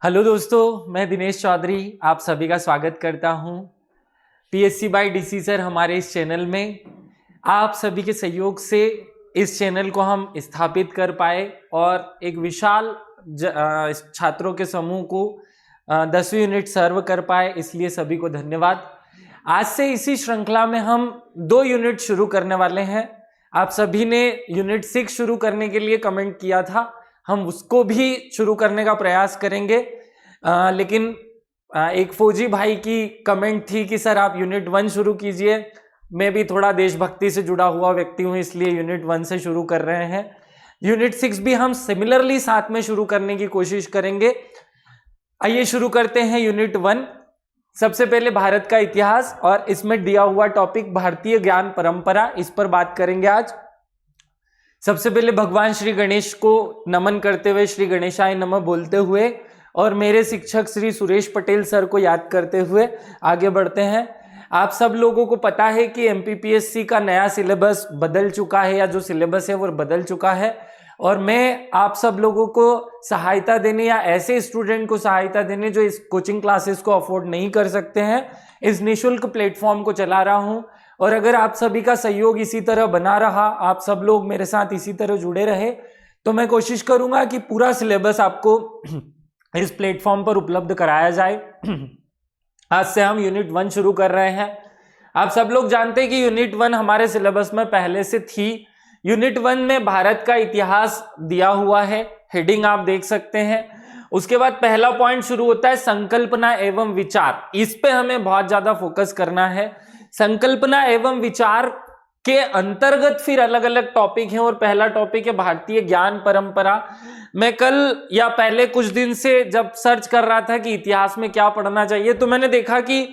Hello दोस्तों, मैं दिनेश चौधरी आप सभी का स्वागत करता हूं पीएससी बाय डीसी सर हमारे इस चैनल में। आप सभी के सहयोग से इस चैनल को हम स्थापित कर पाए और एक विशाल छात्रों के समूह को 10वीं यूनिट सर्व कर पाए, इसलिए सभी को धन्यवाद। आज से इसी श्रृंखला में हम 2 यूनिट शुरू करने वाले हैं। आप सभी ने यूनिट 6 शुरू करने के लिए कमेंट किया था, हम उसको भी शुरू करने का प्रयास करेंगे। लेकिन एक फौजी भाई की कमेंट थी कि सर आप यूनिट 1 शुरू कीजिए। मैं भी थोड़ा देशभक्ति से जुड़ा हुआ व्यक्ति हूं, इसलिए यूनिट 1 से शुरू कर रहे हैं। यूनिट 6 भी हम सिमिलरली साथ में शुरू करने की कोशिश करेंगे। आइए शुरू करते हैं यूनिट 1। सबसे पहले भारत का इतिहास और इसमें दिया हुआ टॉपिक भारतीय ज्ञान परंपरा, इस पर बात करेंगे आज। सबसे पहले भगवान श्री गणेश को नमन करते हुए, श्री गणेशाय नमः बोलते हुए और मेरे शिक्षक श्री सुरेश पटेल सर को याद करते हुए आगे बढ़ते हैं। आप सब लोगों को पता है कि एमपीपीएससी का नया सिलेबस बदल चुका है, या जो सिलेबस है वो बदल चुका है, और मैं आप सब लोगों को सहायता देने या ऐसे स्टूडेंट को सहायता देने जो इस कोचिंग क्लासेस को अफोर्ड नहीं कर सकते हैं, इस निःशुल्क प्लेटफॉर्म को चला रहा हूं। और अगर आप सभी का सहयोग इसी तरह बना रहा, आप सब लोग मेरे साथ इसी तरह जुड़े रहे, तो मैं कोशिश करूंगा कि पूरा सिलेबस आपको इस प्लेटफॉर्म पर उपलब्ध कराया जाए। आज से हम यूनिट 1 शुरू कर रहे हैं। आप सब लोग जानते हैं कि यूनिट 1 हमारे सिलेबस में पहले से थी। यूनिट 1 में भारत का इतिहास दिया हुआ है, हेडिंग आप देख सकते हैं। उसके बाद पहला पॉइंट शुरू होता है संकल्पना एवं विचार। इस पे हमें बहुत ज्यादा फोकस करना है। संकल्पना एवं विचार के अंतर्गत फिर अलग अलग टॉपिक हैं, और पहला टॉपिक है भारतीय ज्ञान परंपरा। मैं कल या पहले कुछ दिन से जब सर्च कर रहा था कि इतिहास में क्या पढ़ना चाहिए, तो मैंने देखा कि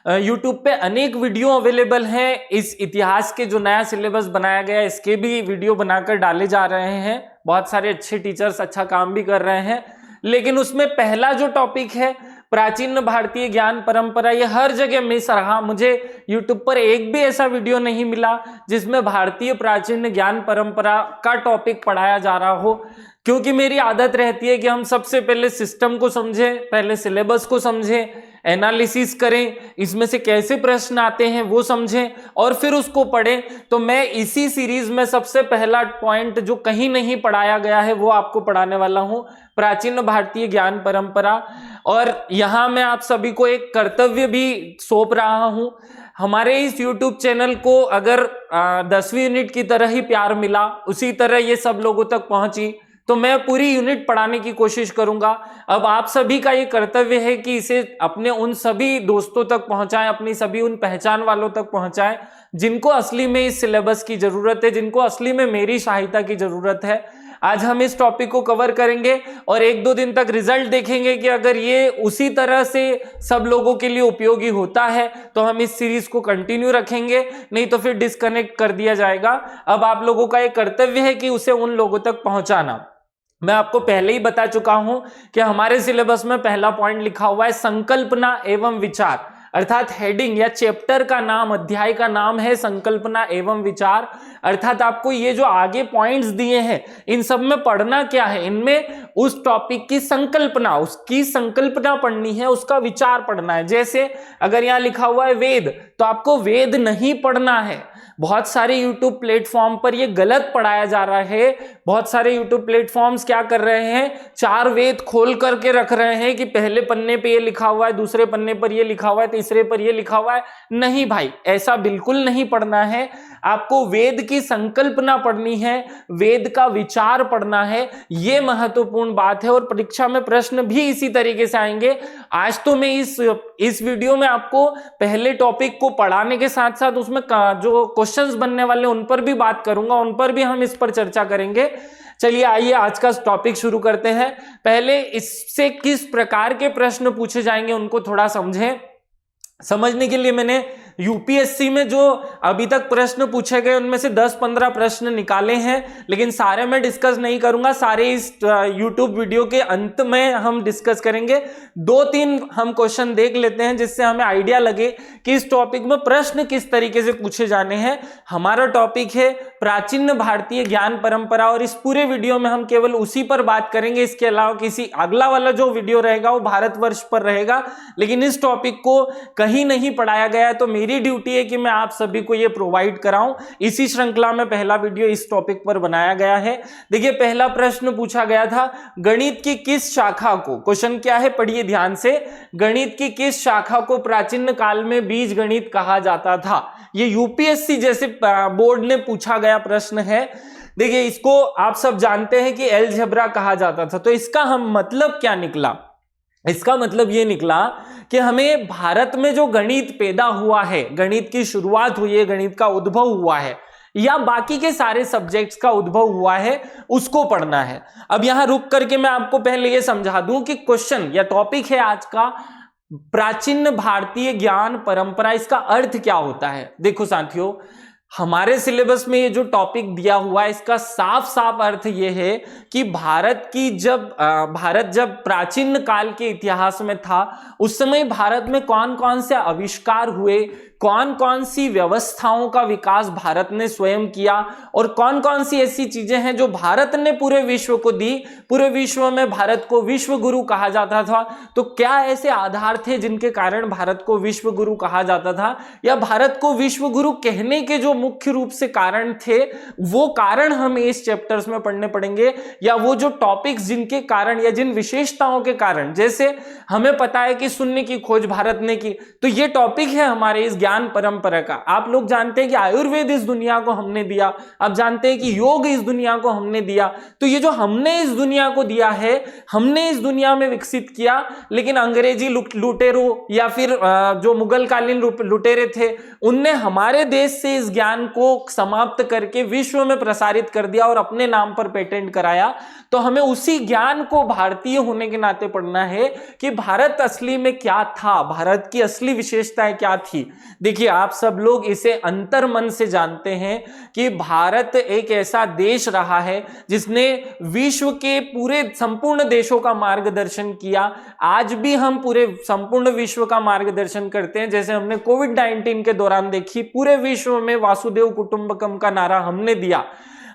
YouTube पे अनेक वीडियो अवेलेबल हैं। इस इतिहास के जो नया सिलेबस बनाया गया है, इसके भी वीडियो बनाकर डाले जा रहे हैं। बहुत सारे अच्छे टीचर्स अच्छा काम भी कर रहे हैं, लेकिन उसमें पहला जो टॉपिक है प्राचीन भारतीय ज्ञान परंपरा, ये हर जगह मिस रहा। मुझे YouTube पर एक भी ऐसा वीडियो नहीं मिला जिसमें भारतीय प्राचीन ज्ञान परंपरा का टॉपिक पढ़ाया जा रहा हो। क्योंकि मेरी आदत रहती है कि हम सबसे पहले सिस्टम को समझें, पहले सिलेबस को समझें, एनालिसिस करें, इसमें से कैसे प्रश्न आते हैं वो समझें और फिर उसको पढ़ें। तो मैं इसी सीरीज में सबसे पहला पॉइंट जो कहीं नहीं पढ़ाया गया है वो आपको पढ़ाने वाला हूं, प्राचीन भारतीय ज्ञान परंपरा। और यहां मैं आप सभी को एक कर्तव्य भी सौंप रहा हूं। हमारे इस YouTube चैनल को अगर 10वीं यूनिट की तरह ही प्यार मिला, उसी तरह ये सब लोगों तक पहुंची, तो मैं पूरी यूनिट पढ़ाने की कोशिश करूंगा। अब आप सभी का ये कर्तव्य है कि इसे अपने उन सभी दोस्तों तक पहुंचाएं, अपनी सभी उन पहचान वालों तक पहुंचाएं जिनको असली में इस सिलेबस की जरूरत है, जिनको असली में मेरी सहायता की जरूरत है। आज हम इस टॉपिक को कवर करेंगे और 1-2 दिन तक रिजल्ट देखेंगे कि अगर ये उसी तरह से सब लोगों के लिए उपयोगी होता है तो हम इस सीरीज को कंटिन्यू रखेंगे, नहीं तो फिर डिस्कनेक्ट कर दिया जाएगा। अब आप लोगों का एक कर्तव्य है कि उसे उन लोगों तक पहुंचाना। मैं आपको पहले ही बता चुका हूं कि हमारे सिलेबस में पहला पॉइंट लिखा हुआ है संकल्पना एवं विचार, अर्थात हेडिंग या चैप्टर का नाम, अध्याय का नाम है संकल्पना एवं विचार। अर्थात आपको ये जो आगे पॉइंट्स दिए हैं इन सब में पढ़ना क्या है, इनमें उस टॉपिक की संकल्पना, उसकी संकल्पना पढ़नी है, उसका विचार पढ़ना है। जैसे अगर यहां लिखा हुआ है वेद, तो आपको वेद नहीं पढ़ना है। बहुत सारे YouTube प्लेटफॉर्म पर यह गलत पढ़ाया जा रहा है। बहुत सारे YouTube प्लेटफॉर्म्स क्या कर रहे हैं, 4 वेद खोल करके रख रहे हैं कि पहले पन्ने पे ये लिखा हुआ है, दूसरे पन्ने पर ये लिखा हुआ है, तीसरे पर ये लिखा हुआ है। नहीं भाई, ऐसा बिल्कुल नहीं पढ़ना है। आपको वेद की संकल्पना पढ़नी है, वेद का विचार पढ़ना है, ये महत्वपूर्ण बात है। और परीक्षा में प्रश्न भी इसी तरीके से आएंगे। आज तो मैं इस वीडियो में आपको पहले टॉपिक को पढ़ाने के साथ साथ उसमें जो क्वेश्चंस बनने वाले उन पर भी बात करूंगा, उन पर भी हम इस पर चर्चा करेंगे। चलिए आइए आज का टॉपिक शुरू करते हैं। पहले इससे किस प्रकार के प्रश्न पूछे जाएंगे उनको थोड़ा समझें। समझने के लिए मैंने यूपीएससी में जो अभी तक प्रश्न पूछे गए उनमें से 10-15 प्रश्न निकाले हैं, लेकिन सारे मैं डिस्कस नहीं करूंगा, सारे इस यूट्यूब वीडियो के अंत में हम डिस्कस करेंगे। 2-3 हम क्वेश्चन देख लेते हैं जिससे हमें आइडिया लगे कि इस टॉपिक में प्रश्न किस तरीके से पूछे जाने हैं। हमारा टॉपिक है प्राचीन भारतीय ज्ञान परंपरा और इस पूरे वीडियो में हम केवल उसी पर बात करेंगे। इसके अलावा किसी अगला वाला जो वीडियो रहेगा वो भारतवर्ष पर रहेगा, लेकिन इस टॉपिक को कहीं नहीं पढ़ाया गया है, तो मेरी ड्यूटी है कि मैं आप सभी को ये प्रोवाइड कराऊं। इसी श्रृंखला में पहला वीडियो इस टॉपिक पर बनाया गया है। देखिए, पहला प्रश्न पूछा गया था, गणित की किस शाखा को, क्वेश्चन क्या है पढ़िए ध्यान से, गणित की किस शाखा को प्राचीन काल में बीज गणित कहा जाता था। ये यूपीएससी जैसे बोर्ड ने पूछा गया प्रश्न है। देखिए, इसको आप सब जानते हैं कि अलजेब्रा कहा जाता था। तो इसका हम मतलब क्या निकला, इसका मतलब ये निकला कि हमें भारत में जो गणित पैदा हुआ है, गणित की शुरुआत हुई है, गणित का उद्भव हुआ है, या बाकी के सारे सब्जेक्ट्स का उद्भव हुआ है, उसको पढ़ना है। अब यहां रुक करके मैं आपको पहले ये समझा दूं कि क्वेश्चन या टॉपिक है आज का प्राचीन भारतीय ज्ञान परंपरा, इसका अर्थ क्या होता है। देखो साथियों, हमारे सिलेबस में ये जो टॉपिक दिया हुआ है इसका साफ साफ अर्थ ये है कि भारत जब प्राचीन काल के इतिहास में था, उस समय भारत में कौन कौन से आविष्कार हुए, कौन कौन सी व्यवस्थाओं का विकास भारत ने स्वयं किया और कौन कौन सी ऐसी चीजें हैं जो भारत ने पूरे विश्व को दी। पूरे विश्व में भारत को विश्व गुरु कहा जाता था। तो क्या ऐसे आधार थे जिनके कारण भारत को विश्व गुरु कहा जाता था, या भारत को विश्व गुरु कहने के जो मुख्य रूप से कारण थे वो कारण हमें इस चैप्टर्स में पढ़ने पड़ेंगे, या वो जो टॉपिक्स जिनके कारण या जिन विशेषताओं के कारण, जैसे हमें पता है कि शून्य की खोज भारत ने की, तो ये टॉपिक है हमारे इस ज्ञान परंपरा का। आप लोग जानते हैं कि आयुर्वेद इस दुनिया को हमने दिया, आप जानते हैं कि योग इस दुनिया को हमने दिया। तो ये जो हमने इस दुनिया को दिया है, हमने इस दुनिया में विकसित किया, लेकिन अंग्रेजी लुटेरों या फिर जो मुगल कालीन लुटेरे थे, उनने हमारे देश से इस ज्ञान को समाप्त करके विश्व में प्रसारित कर दिया और अपने नाम पर पेटेंट कराया। तो हमें उसी ज्ञान को भारतीय होने के नाते पढ़ना है कि भारत असली में क्या था, भारत की असली विशेषताएं क्या थी। देखिए, आप सब लोग इसे अंतर्मन से जानते हैं कि भारत एक ऐसा देश रहा है जिसने विश्व के पूरे संपूर्ण देशों का मार्गदर्शन किया। आज भी हम पूरे संपूर्ण विश्व का मार्गदर्शन करते हैं। जैसे हमने कोविड-19 के दौरान देखी, पूरे विश्व में वासुदेव कुटुंबकम का नारा हमने दिया।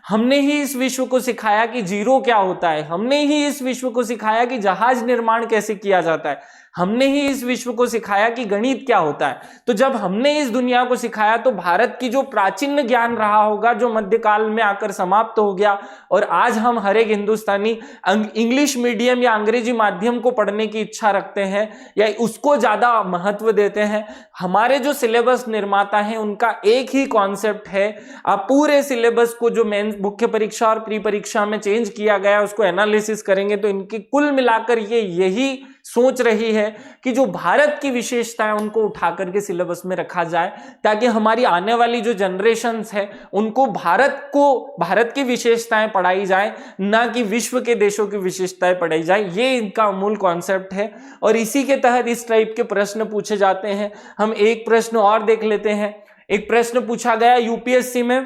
हमने ही इस विश्व को सिखाया कि जीरो क्या होता है, हमने ही इस विश्व को सिखाया कि जहाज निर्माण कैसे किया जाता है, हमने ही इस विश्व को सिखाया कि गणित क्या होता है। तो जब हमने इस दुनिया को सिखाया तो भारत की जो प्राचीन ज्ञान रहा होगा, जो मध्यकाल में आकर समाप्त हो गया, और आज हम हर एक हिंदुस्तानी इंग्लिश मीडियम या अंग्रेजी माध्यम को पढ़ने की इच्छा रखते हैं या उसको ज्यादा महत्व देते हैं। हमारे जो सिलेबस निर्माता हैं उनका एक ही कॉन्सेप्ट है, आप पूरे सिलेबस को जो मेन मुख्य परीक्षा और प्री परीक्षा में चेंज किया गया उसको एनालिसिस करेंगे तो इनकी कुल मिलाकर ये यही सोच रही है कि जो भारत की विशेषताएं उनको उठा करके सिलेबस में रखा जाए, ताकि हमारी आने वाली जो जनरेशन्स है उनको भारत की विशेषताएं पढ़ाई जाए, ना कि विश्व के देशों की विशेषताएं पढ़ाई जाए। ये इनका मूल कॉन्सेप्ट है और इसी के तहत इस टाइप के प्रश्न पूछे जाते हैं। हम एक प्रश्न और देख लेते हैं। एक प्रश्न पूछा गया यूपीएससी में,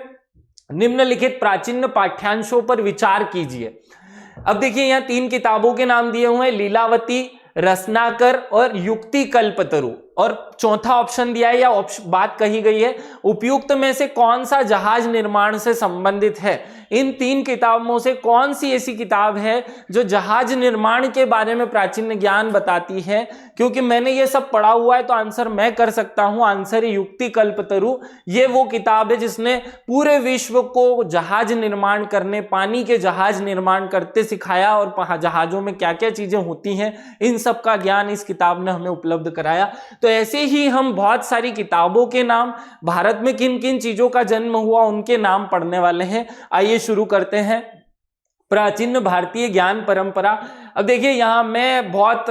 निम्नलिखित प्राचीन पाठ्यांशों पर विचार कीजिए। अब देखिए, यहाँ 3 किताबों के नाम दिए हुए हैं, लीलावती, रत्नाकर और युक्ति कल्पतरु, और चौथा ऑप्शन दिया है या बात कही गई है उपयुक्त में से कौन सा जहाज निर्माण से संबंधित है। इन 3 किताबों से कौन सी ऐसी किताब है जो जहाज निर्माण के बारे में प्राचीन ज्ञान बताती है। क्योंकि मैंने ये सब पढ़ा हुआ है तो आंसर मैं कर सकता हूं, आंसर है युक्ति कल्पतरु। ये वो किताब है जिसने पूरे विश्व को जहाज निर्माण करने, पानी के जहाज निर्माण करते सिखाया और जहाजों में क्या क्या चीजें होती हैं, इन सब का ज्ञान इस किताब ने हमें उपलब्ध कराया। तो ऐसे ही हम बहुत सारी किताबों के नाम, भारत में किन किन चीजों का जन्म हुआ उनके नाम पढ़ने वाले हैं। आइए शुरू करते हैं प्राचीन भारतीय ज्ञान परंपरा। अब देखिए, यहां मैं बहुत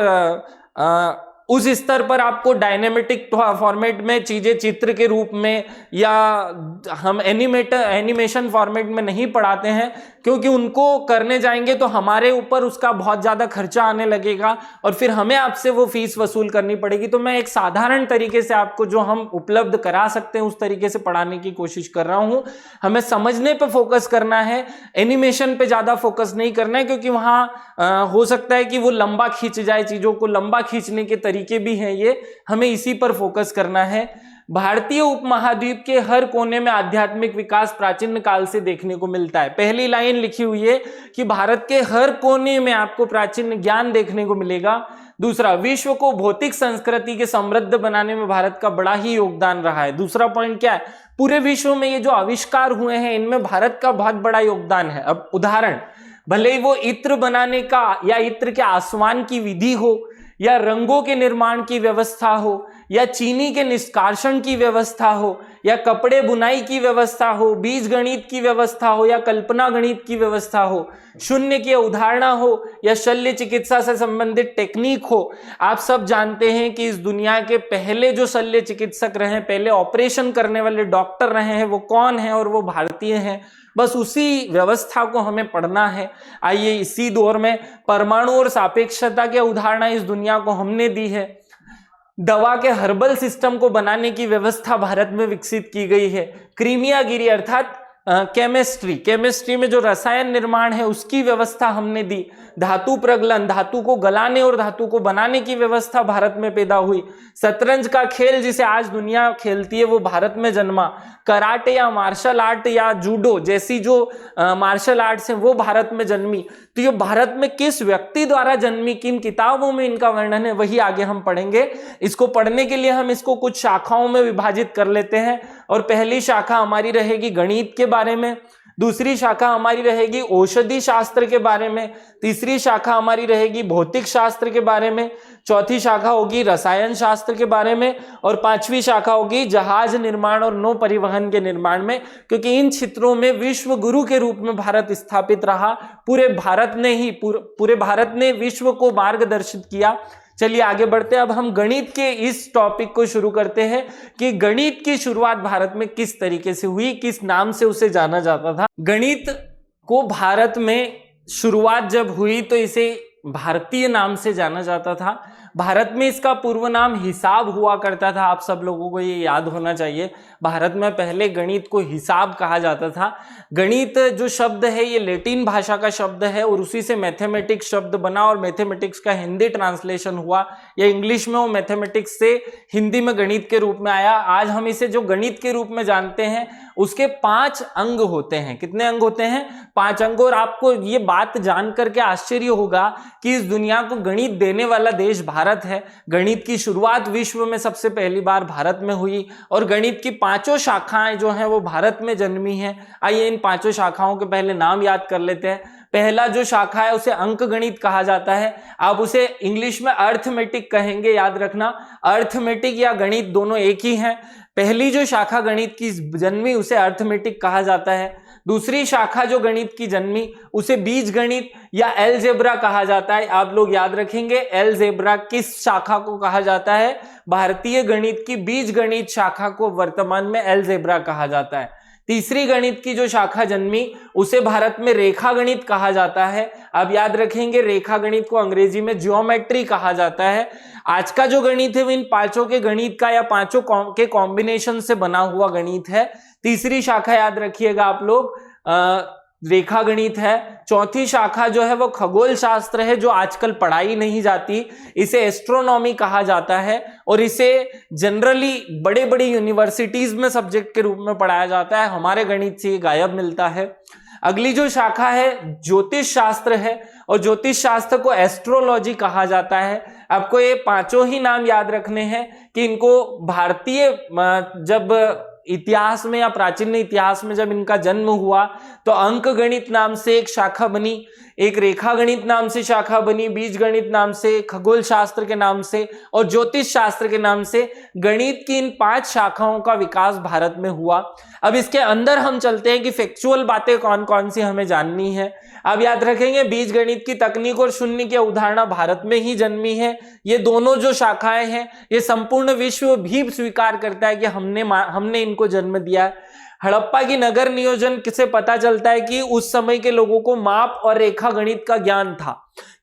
उस स्तर पर आपको डायनेमेटिक फॉर्मेट में चीजें चित्र के रूप में या हम एनिमेशन फॉर्मेट में नहीं पढ़ाते हैं, क्योंकि उनको करने जाएंगे तो हमारे ऊपर उसका बहुत ज्यादा खर्चा आने लगेगा और फिर हमें आपसे वो फीस वसूल करनी पड़ेगी। तो मैं एक साधारण तरीके से आपको जो हम उपलब्ध करा सकते हैं उस तरीके से पढ़ाने की कोशिश कर रहा हूं। हमें समझने पे फोकस करना है, एनिमेशन पे ज्यादा फोकस नहीं करना है, क्योंकि वहां हो सकता है कि वो लंबा खींच जाए, चीजों को लंबा खींचने के तरीके भी हैं ये, हमें इसी पर फोकस करना है। भारतीय उपमहाद्वीप के हर कोने में आध्यात्मिक विकास प्राचीन काल से देखने को मिलता है। पहली लाइन लिखी हुई है कि भारत के हर कोने में आपको प्राचीन ज्ञान देखने को मिलेगा। दूसरा, विश्व को भौतिक संस्कृति के समृद्ध बनाने में भारत का बड़ा ही योगदान रहा है। दूसरा पॉइंट क्या है, पूरे विश्व में ये जो आविष्कार हुए हैं इनमें भारत का बहुत बड़ा योगदान है। अब उदाहरण, भले ही वो इत्र बनाने का या इत्र के आसमान की विधि हो, या रंगों के निर्माण की व्यवस्था हो, या चीनी के निष्कासन की व्यवस्था हो, या कपड़े बुनाई की व्यवस्था हो, बीज गणित की व्यवस्था हो, या कल्पना गणित की व्यवस्था हो, शून्य की अवधारणा हो, या शल्य चिकित्सा से संबंधित टेक्निक हो। आप सब जानते हैं कि इस दुनिया के पहले जो शल्य चिकित्सक रहे, पहले ऑपरेशन करने वाले डॉक्टर रहे हैं, वो कौन है, और वो भारतीय हैं। बस उसी व्यवस्था को हमें पढ़ना है। आइए इसी दौर में परमाणु और सापेक्षता की अवधारणा इस दुनिया को हमने दी है। दवा के हर्बल सिस्टम को बनाने की व्यवस्था भारत में विकसित की गई है। क्रीमियागिरी अर्थात केमिस्ट्री में जो रसायन निर्माण है उसकी व्यवस्था हमने दी। धातु प्रगलन, धातु को गलाने और धातु को बनाने की व्यवस्था भारत में पैदा हुई। शतरंज का खेल जिसे आज दुनिया खेलती है वो भारत में जन्मा। कराटे या मार्शल आर्ट या जूडो जैसी जो मार्शल आर्ट्स हैं वो भारत में जन्मी। तो ये भारत में किस व्यक्ति द्वारा जन्मी, किन किताबों में इनका वर्णन है, वही आगे हम पढ़ेंगे। इसको पढ़ने के लिए हम इसको कुछ शाखाओं में विभाजित कर लेते हैं। और पहली शाखा हमारी रहेगी गणित के बारे में, दूसरी शाखा हमारी रहेगी औषधि शास्त्र के बारे में, तीसरी शाखा हमारी रहेगी भौतिक शास्त्र के बारे में, चौथी शाखा होगी रसायन शास्त्र के बारे में, और पांचवी शाखा होगी जहाज निर्माण और नौ परिवहन के निर्माण में। क्योंकि इन क्षेत्रों में विश्व गुरु के रूप में भारत स्थापित रहा। पूरे भारत ने विश्व को मार्गदर्शित किया। चलिए आगे बढ़ते हैं। अब हम गणित के इस टॉपिक को शुरू करते हैं कि गणित की शुरुआत भारत में किस तरीके से हुई, किस नाम से उसे जाना जाता था। गणित को भारत में शुरुआत जब हुई तो इसे भारतीय नाम से जाना जाता था। भारत में इसका पूर्व नाम हिसाब हुआ करता था। आप सब लोगों को ये याद होना चाहिए, भारत में पहले गणित को हिसाब कहा जाता था। गणित जो शब्द है ये लैटिन भाषा का शब्द है और उसी से मैथमेटिक्स शब्द बना और मैथमेटिक्स का हिंदी ट्रांसलेशन हुआ, या इंग्लिश में वो मैथमेटिक्स से हिंदी में गणित के रूप में आया। आज हम इसे जो गणित के रूप में जानते हैं उसके 5 अंग होते हैं। कितने अंग होते हैं? 5 अंग। और आपको ये बात जान करके आश्चर्य होगा कि इस दुनिया को गणित देने वाला देश भारत है। गणित की शुरुआत विश्व में सबसे पहली बार भारत में हुई और गणित की 5 शाखाएं जो हैं वो भारत में जन्मी हैं। आइए इन 5 शाखाओं के पहले नाम याद कर लेते हैं। पहला जो शाखा है उसे अंक गणित कहा जाता है। आप उसे इंग्लिश में अर्थमेटिक कहेंगे, याद रखना। अर्थमेटिक या गणित दोनों एक ही हैं। पहली जो शाखा गणित की जन्मी उसे अर्थमेटिक कहा जाता है। दूसरी शाखा जो गणित की जन्मी उसे बीज गणित या एलजेब्रा कहा जाता है। आप लोग याद रखेंगे एलजेब्रा किस शाखा को कहा जाता है? भारतीय गणित की बीज गणित शाखा को वर्तमान में एलजेब्रा कहा जाता है। तीसरी गणित की जो शाखा जन्मी उसे भारत में रेखा गणित कहा जाता है। आप याद रखेंगे रेखा गणित को अंग्रेजी में ज्योमेट्री कहा जाता है। आज का जो गणित है वो इन 5 के गणित का या 5 के कॉम्बिनेशन से बना हुआ गणित है। तीसरी शाखा याद रखिएगा आप लोग रेखा गणित है। चौथी शाखा जो है वो खगोल शास्त्र है, जो आजकल पढ़ाई नहीं जाती। इसे एस्ट्रोनॉमी कहा जाता है और इसे जनरली बड़े बड़े यूनिवर्सिटीज में सब्जेक्ट के रूप में पढ़ाया जाता है। हमारे गणित से ये गायब मिलता है। अगली जो शाखा है ज्योतिष शास्त्र है और ज्योतिष शास्त्र को एस्ट्रोलॉजी कहा जाता है। आपको ये 5 ही नाम याद रखने हैं कि इनको भारतीय जब इतिहास में या प्राचीन इतिहास में जब इनका जन्म हुआ तो अंक गणित नाम से एक शाखा बनी, एक रेखा गणित नाम से शाखा बनी, बीज गणित नाम से, खगोल शास्त्र के नाम से और ज्योतिष शास्त्र के नाम से गणित की इन 5 शाखाओं का विकास भारत में हुआ। अब इसके अंदर हम चलते हैं कि फैक्चुअल बातें कौन कौन सी हमें जाननी है। अब याद रखेंगे बीज गणित की तकनीक और शून्य की अवधारणा भारत में ही जन्मी है। ये दोनों जो शाखाएं हैं ये संपूर्ण विश्व भी स्वीकार करता है कि हमने इनको जन्म दिया है। हड़प्पा की नगर नियोजन से पता चलता है कि उस समय के लोगों को माप और रेखा गणित का ज्ञान था।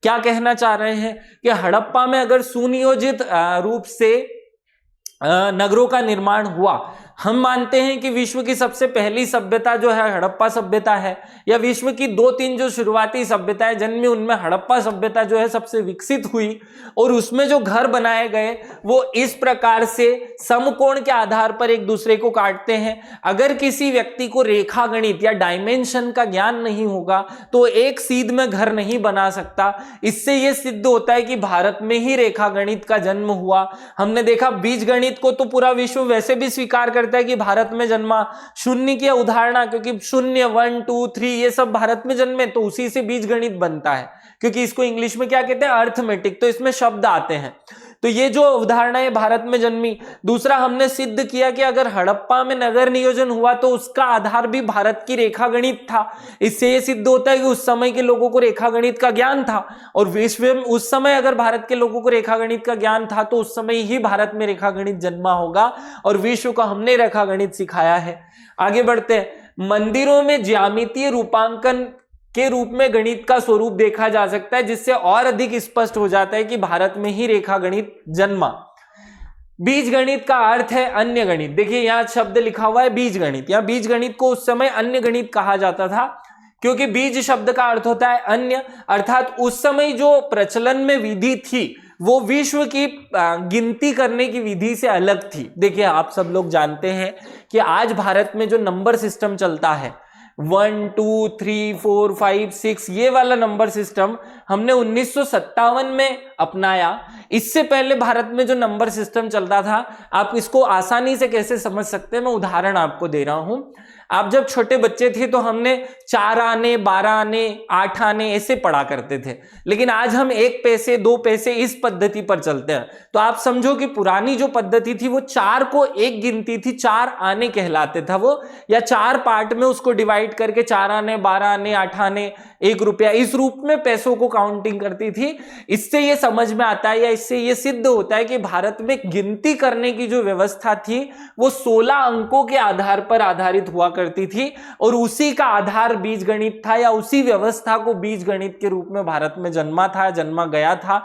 क्या कहना चाह रहे हैं कि हड़प्पा में अगर सुनियोजित रूप से नगरों का निर्माण हुआ, हम मानते हैं कि विश्व की सबसे पहली सभ्यता जो है हड़प्पा सभ्यता है, या विश्व की 2-3 जो शुरुआती सभ्यताएं जन्मी उनमें हड़प्पा सभ्यता जो है सबसे विकसित हुई, और उसमें जो घर बनाए गए वो इस प्रकार से समकोण के आधार पर एक दूसरे को काटते हैं। अगर किसी व्यक्ति को रेखा गणित या डायमेंशन का ज्ञान नहीं होगा तो एक सीध में घर नहीं बना सकता। इससे यह सिद्ध होता है कि भारत में ही रेखा गणित का जन्म हुआ। हमने देखा बीज गणित को तो पूरा विश्व वैसे भी स्वीकार करता है कि भारत में जन्मा। शून्य की अवधारणा, क्योंकि 0, 1, 2, 3 ये सब भारत में जन्मे, तो उसी से बीज गणित बनता है, क्योंकि इसको इंग्लिश में क्या कहते हैं, अर्थमेटिक, तो इसमें शब्द आते हैं। तो ये जो अवधारणा है भारत में जन्मी। दूसरा, हमने सिद्ध किया कि अगर हड़प्पा में नगर नियोजन हुआ तो उसका आधार भी भारत की रेखा गणित था। इससे यह सिद्ध होता है कि उस समय के लोगों को रेखा गणित का ज्ञान था, और विश्व में उस समय अगर भारत के लोगों को रेखा गणित का ज्ञान था तो उस समय ही भारत में रेखा गणित जन्मा होगा, और विश्व को हमने रेखा गणित सिखाया है। आगे बढ़ते हैं। मंदिरों में ज्यामितीय रूपांकन के रूप में गणित का स्वरूप देखा जा सकता है, जिससे और अधिक स्पष्ट हो जाता है कि भारत में ही रेखा गणित जन्मा। बीज गणित का अर्थ है अन्य गणित। देखिए यहां शब्द लिखा हुआ है बीज गणित। या बीज गणित को उस समय अन्य गणित कहा जाता था, क्योंकि बीज शब्द का अर्थ होता है अन्य, अर्थात उस समय जो प्रचलन में विधि थी वो विश्व की गिनती करने की विधि से अलग थी। देखिए आप सब लोग जानते हैं कि आज भारत में जो नंबर सिस्टम चलता है 1, 2, 3, 4, 5, 6 ये वाला नंबर सिस्टम हमने 1957 में अपनाया। इससे पहले भारत में जो नंबर सिस्टम चलता था, आप इसको आसानी से कैसे समझ सकते हैं, मैं उदाहरण आपको दे रहा हूं। आप जब छोटे बच्चे थे तो हमने 4 आने, 12 आने, 8 आने ऐसे पढ़ा करते थे, लेकिन आज हम 1 पैसे 2 पैसे इस पद्धति पर चलते हैं। तो आप समझो कि पुरानी जो पद्धति थी वो 4 को एक गिनती थी, 4 आने कहलाते था वो, या 4 पार्ट में उसको डिवाइड करके 4 आने, 12 आने, 8 आने, 1 रुपया, इस रूप में पैसों को काउंटिंग करती थी। इससे ये समझ में आता है या इससे ये सिद्ध होता है कि भारत में गिनती करने की जो व्यवस्था थी वो 16 अंकों के आधार पर आधारित हुआ करती थी, और उसी का आधार बीज गणित था, या उसी व्यवस्था को बीज गणित के रूप में भारत में जन्मा गया था।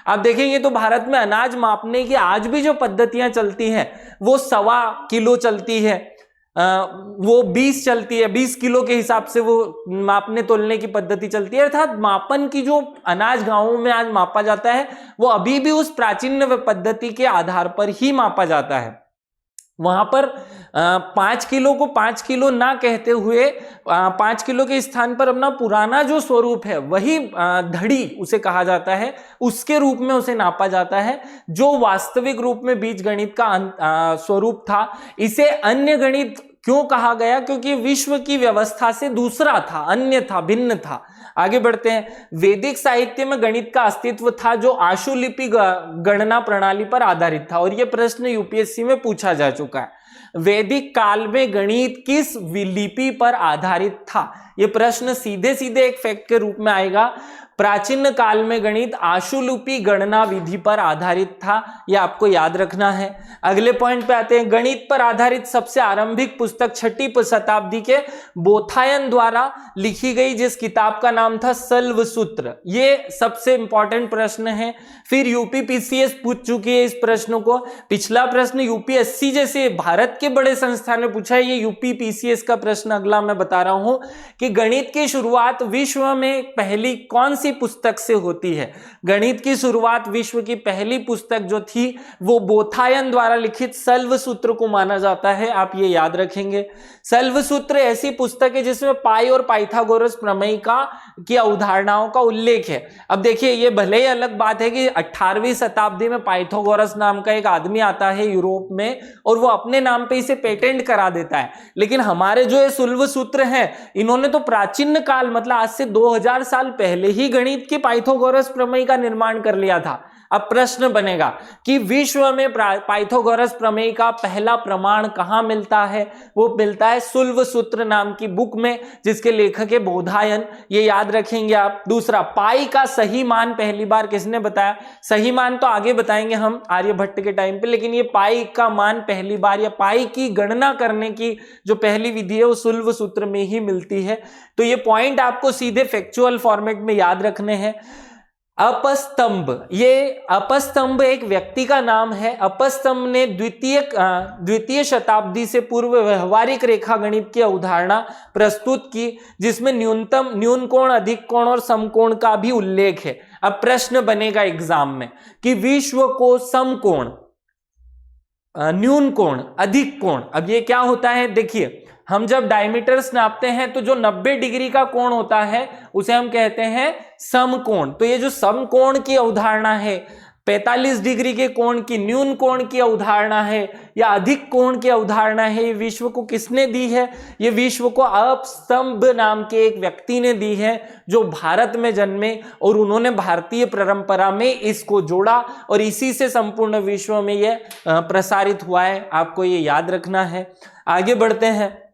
आप देखेंगे तो भारत में अनाज मापने की आज भी जो पद्धतियां चलती हैं वो 1.25 किलो चलती है, वो 20 चलती है, 20 किलो के हिसाब से वो मापने तोलने की पद्धति चलती है। अर्थात मापन की जो अनाज गांवों में आज मापा जाता है वो अभी भी उस प्राचीन पद्धति के आधार पर ही मापा जाता है। वहां पर 5 किलो को 5 किलो ना कहते हुए 5 किलो के स्थान पर अपना पुराना जो स्वरूप है वही धड़ी उसे कहा जाता है, उसके रूप में उसे नापा जाता है, जो वास्तविक रूप में बीज गणित का स्वरूप था। इसे अन्य गणित क्यों कहा गया? क्योंकि विश्व की व्यवस्था से दूसरा था, अन्य था, भिन्न था। आगे बढ़ते हैं। वैदिक साहित्य में गणित का अस्तित्व था जो आशुलिपि गणना प्रणाली पर आधारित था, और यह प्रश्न यूपीएससी में पूछा जा चुका है। वैदिक काल में गणित किस लिपि पर आधारित था? यह प्रश्न सीधे सीधे एक फैक्ट के रूप में आएगा। प्राचीन काल में गणित आशुलिपि गणना विधि पर आधारित था, यह आपको याद रखना है। अगले पॉइंट पे आते हैं। गणित पर आधारित सबसे आरंभिक पुस्तक 6वीं शताब्दी के बोथायन द्वारा लिखी गई जिस किताब का नाम था शल्वसूत्र। ये सबसे इंपॉर्टेंट प्रश्न है। फिर यूपीपीसीएस पूछ चुकी है इस प्रश्न को। पिछला प्रश्न यूपीएससी जैसे भारत के बड़े संस्थान ने पूछा है, ये यूपीपीसीएस का प्रश्न अगला मैं बता रहा हूं कि गणित की शुरुआत विश्व में पहली कौन सी पुस्तक से होती है। गणित की शुरुआत विश्व की पहली पुस्तक जो थी वो बोथायन द्वारा लिखित शल्वसूत्र को माना जाता है। आप ये याद रखेंगे। शल्वसूत्र ऐसी पुस्तक है जिसमें पाई और पाइथागोरस प्रमेय की अवधारणाओं का उल्लेख है। अब देखिए, ये भले ही अलग बात है कि 18वीं शताब्दी में पाइथागोरस नाम का एक आदमी आता है यूरोप में और वो अपने नाम पे इसे पेटेंट करा देता है, लेकिन हमारे जो ये शल्वसूत्र हैं इन्होंने तो प्राचीन काल मतलब आज से 2000 साल पहले ही गणित के पाइथागोरस प्रमेय का निर्माण कर लिया था। अब प्रश्न बनेगा कि विश्व में पाइथागोरस प्रमेय का पहला प्रमाण कहां मिलता है? वो मिलता है सुल्व सूत्र नाम की बुक में, जिसके लेखक है बोधायन, ये याद रखेंगे आप। दूसरा, पाई का सही मान पहली बार किसने बताया? सही मान तो आगे बताएंगे हम आर्यभट्ट के टाइम पे, लेकिन ये पाई का मान पहली बार या पाई की गणना करने की जो पहली विधि है वो सुल्व सूत्र में ही मिलती है। तो ये पॉइंट आपको सीधे फैक्चुअल फॉर्मेट में याद रखने हैं। अपस्तंभ, ये अपस्तंभ एक व्यक्ति का नाम है। अपस्तंभ ने द्वितीय शताब्दी से पूर्व व्यवहारिक रेखा गणित की अवधारणा प्रस्तुत की, जिसमें न्यून कोण, अधिक कोण और समकोण का भी उल्लेख है। अब प्रश्न बनेगा एग्जाम में कि विश्व को समकोण, न्यून कोण, अधिक कोण, अब ये क्या होता है? देखिए, हम जब डायमीटर्स नापते हैं तो जो 90 डिग्री का कोण होता है उसे हम कहते हैं समकोण। तो ये जो समकोण की अवधारणा है, 45 डिग्री के कोण की, न्यून कोण की अवधारणा है या अधिक कोण की अवधारणा है, ये विश्व को किसने दी है? ये विश्व को अपस्तंभ नाम के एक व्यक्ति ने दी है, जो भारत में जन्मे और उन्होंने भारतीय परंपरा में इसको जोड़ा और इसी से संपूर्ण विश्व में ये प्रसारित हुआ है। आपको ये याद रखना है। आगे बढ़ते हैं,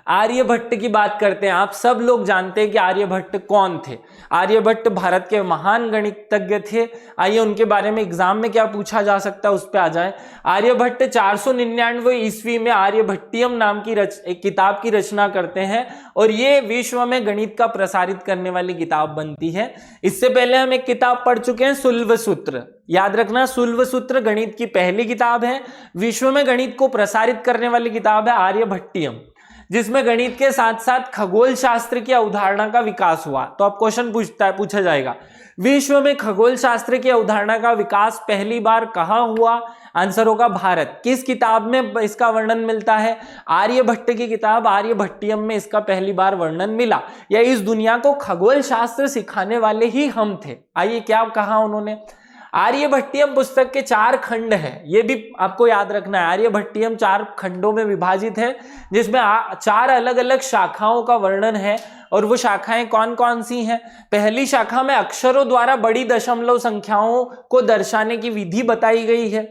आर्यभट्ट की बात करते हैं। आप सब लोग जानते हैं कि आर्यभट्ट कौन थे। आर्यभट्ट भारत के महान गणितज्ञ थे। आइए उनके बारे में एग्जाम में क्या पूछा जा सकता है उस पर आ जाए। आर्यभट्ट 499 ईस्वी में आर्यभट्टियम नाम की एक किताब की रचना करते हैं और ये विश्व में गणित का प्रसारित करने वाली किताब बनती है। इससे पहले हम एक किताब पढ़ चुके हैं, सुल्व सूत्र। याद रखना, सुल्व सूत्र गणित की पहली किताब है। विश्व में गणित को प्रसारित करने वाली किताब है आर्यभट्टियम, जिसमें गणित के साथ साथ खगोल शास्त्र की अवधारणा का विकास हुआ। तो अब क्वेश्चन पूछा जाएगा, विश्व में खगोल शास्त्र की अवधारणा का विकास पहली बार कहां हुआ? आंसर होगा भारत। किस किताब में इसका वर्णन मिलता है? आर्यभट्ट की किताब आर्यभट्टियम में इसका पहली बार वर्णन मिला, या इस दुनिया को खगोल शास्त्र सिखाने वाले ही हम थे। आइए क्या कहा उन्होंने? आर्यभट्टियम पुस्तक के 4 खंड हैं, ये भी आपको याद रखना है। आर्यभट्टियम 4 खंडों में विभाजित है, जिसमें 4 अलग अलग शाखाओं का वर्णन है। और वो शाखाएं कौन कौन सी हैं? पहली शाखा में अक्षरों द्वारा बड़ी दशमलव संख्याओं को दर्शाने की विधि बताई गई है।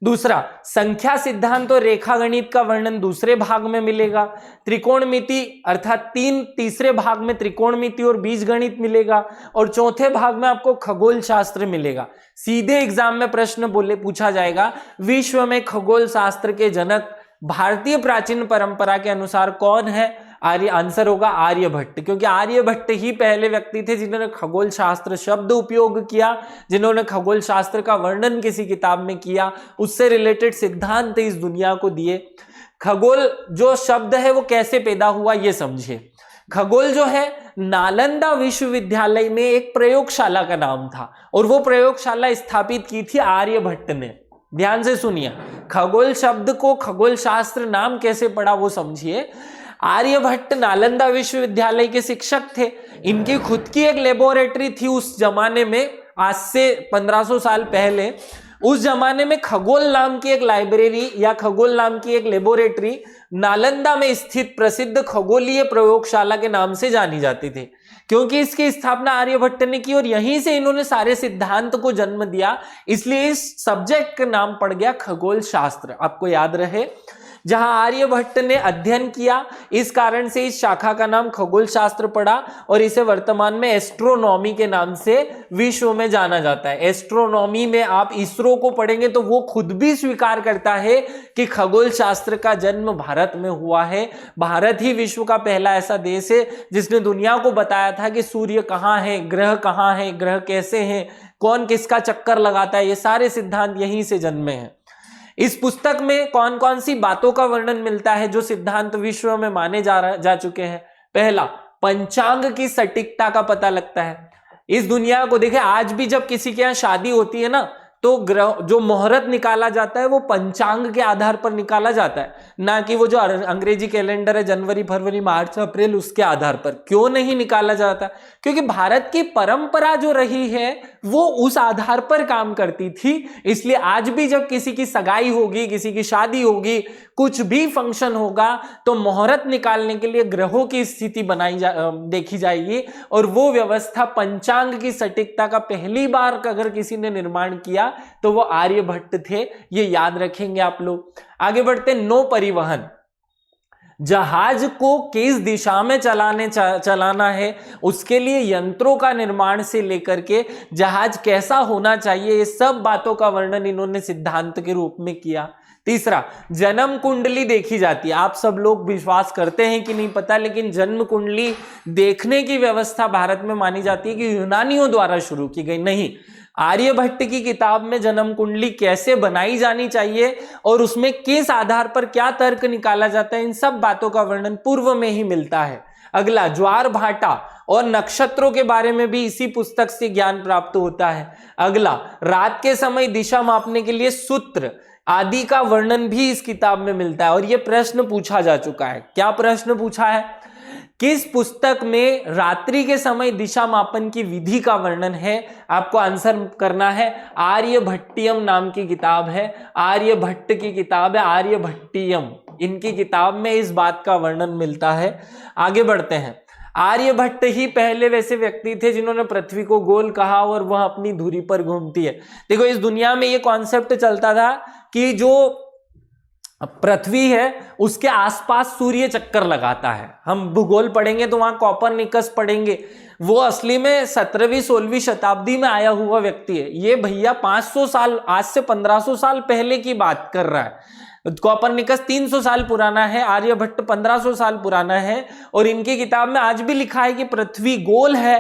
दूसरा, संख्या सिद्धांत और रेखा गणित का वर्णन दूसरे भाग में मिलेगा। त्रिकोणमिति अर्थात तीसरे भाग में त्रिकोणमिति और बीजगणित मिलेगा और चौथे भाग में आपको खगोल शास्त्र मिलेगा। सीधे एग्जाम में प्रश्न पूछा जाएगा, विश्व में खगोल शास्त्र के जनक भारतीय प्राचीन परंपरा के अनुसार कौन है? आंसर होगा आर्यभट्ट, क्योंकि आर्यभट्ट ही पहले व्यक्ति थे जिन्होंने खगोल शास्त्र शब्द उपयोग किया, जिन्होंने खगोल शास्त्र का वर्णन किसी किताब में किया, उससे रिलेटेड सिद्धांत इस दुनिया को दिए। खगोल जो शब्द है वो कैसे पैदा हुआ ये समझिए। खगोल जो है नालंदा विश्वविद्यालय में एक प्रयोगशाला का नाम था और वो प्रयोगशाला स्थापित की थी आर्यभट्ट ने। ध्यान से सुनिए, खगोल शब्द को खगोल शास्त्र नाम कैसे पड़ा वो समझिए। आर्यभट्ट नालंदा विश्वविद्यालय के शिक्षक थे। इनकी खुद की एक लेबोरेटरी थी उस जमाने में, आज से 1500 साल पहले। उस जमाने में खगोल नाम की एक लाइब्रेरी या खगोल नाम की एक लेबोरेटरी नालंदा में स्थित प्रसिद्ध खगोलीय प्रयोगशाला के नाम से जानी जाती थी, क्योंकि इसकी स्थापना आर्यभट्ट ने की और यहीं से इन्होंने सारे सिद्धांत को जन्म दिया। इसलिए इस सब्जेक्ट का नाम पड़ गया खगोल शास्त्र। आपको याद रहे, जहां आर्यभट्ट ने अध्ययन किया, इस कारण से इस शाखा का नाम खगोल शास्त्र पड़ा और इसे वर्तमान में एस्ट्रोनॉमी के नाम से विश्व में जाना जाता है। एस्ट्रोनॉमी में आप इसरो को पढ़ेंगे तो वो खुद भी स्वीकार करता है कि खगोल शास्त्र का जन्म भारत में हुआ है। भारत ही विश्व का पहला ऐसा देश है जिसने दुनिया को बताया था कि सूर्य कहाँ है, ग्रह कहाँ है, ग्रह कैसे हैं, कौन किसका चक्कर लगाता है, ये सारे सिद्धांत यहीं से जन्मे हैं। इस पुस्तक में कौन कौन सी बातों का वर्णन मिलता है जो सिद्धांत विश्व में माने जा चुके हैं? पहला, पंचांग की सटीकता का पता लगता है। इस दुनिया को देखें, आज भी जब किसी के यहाँ शादी होती है ना, तो तो ग्रह जो मुहूर्त निकाला जाता है वो पंचांग के आधार पर निकाला जाता है, ना कि वो जो अंग्रेजी कैलेंडर है जनवरी फरवरी मार्च अप्रैल उसके आधार पर। क्यों नहीं निकाला जाता? क्योंकि भारत की परंपरा जो रही है वो उस आधार पर काम करती थी। इसलिए आज भी जब किसी की सगाई होगी, किसी की शादी होगी, कुछ भी फंक्शन होगा, तो मुहूर्त निकालने के लिए ग्रहों की स्थिति देखी जाएगी। और वो व्यवस्था पंचांग की सटीकता का पहली बार अगर किसी ने निर्माण किया तो वो आर्यभट्ट थे। ये याद रखेंगे आप लोग। आगे बढ़ते, नौ परिवहन। जहाज को किस दिशा में चलाना है, उसके लिए यंत्रों का निर्माण से लेकर के जहाज कैसा होना चाहिए, ये सब बातों का वर्णन इन्होंने सिद्धांत के रूप में किया। तीसरा, जन्म कुंडली देखी जाती है। आप सब लोग विश्वास करते हैं कि नहीं पता, लेकिन जन्म कुंडली देखने की व्यवस्था भारत में मानी जाती है कि यूनानियों द्वारा शुरू की गई। नहीं, आर्यभट्ट की किताब में जन्म कुंडली कैसे बनाई जानी चाहिए और उसमें किस आधार पर क्या तर्क निकाला जाता है, इन सब बातों का वर्णन पूर्व में ही मिलता है। अगला, ज्वार भाटा और नक्षत्रों के बारे में भी इसी पुस्तक से ज्ञान प्राप्त होता है। अगला, रात के समय दिशा मापने के लिए सूत्र आदि का वर्णन भी इस किताब में मिलता है। और यह प्रश्न पूछा जा चुका है। क्या प्रश्न पूछा है? किस पुस्तक में रात्रि के समय दिशा मापन की विधि का वर्णन है? आपको आंसर करना है। आर्यभट्टियम नाम की किताब है, आर्यभट्ट की किताब है, आर्यभट्टियम। इनकी किताब में इस बात का वर्णन मिलता है। आगे बढ़ते हैं। आर्यभट्ट ही पहले वैसे व्यक्ति थे जिन्होंने पृथ्वी को गोल कहा और वह अपनी धुरी पर घूमती है। देखो, इस दुनिया में ये कॉन्सेप्ट चलता था कि जो पृथ्वी है उसके आसपास सूर्य चक्कर लगाता है। हम भूगोल पढ़ेंगे तो वहां कॉपरनिकस पढ़ेंगे, वो असली में 17वीं 16वीं शताब्दी में आया हुआ व्यक्ति है। ये भैया 500 साल, आज से 1500 साल पहले की बात कर रहा है। कॉपरनिकस 300 साल पुराना है, आर्यभट्ट 1500 साल पुराना है। और इनकी किताब में आज भी लिखा है कि पृथ्वी गोल है,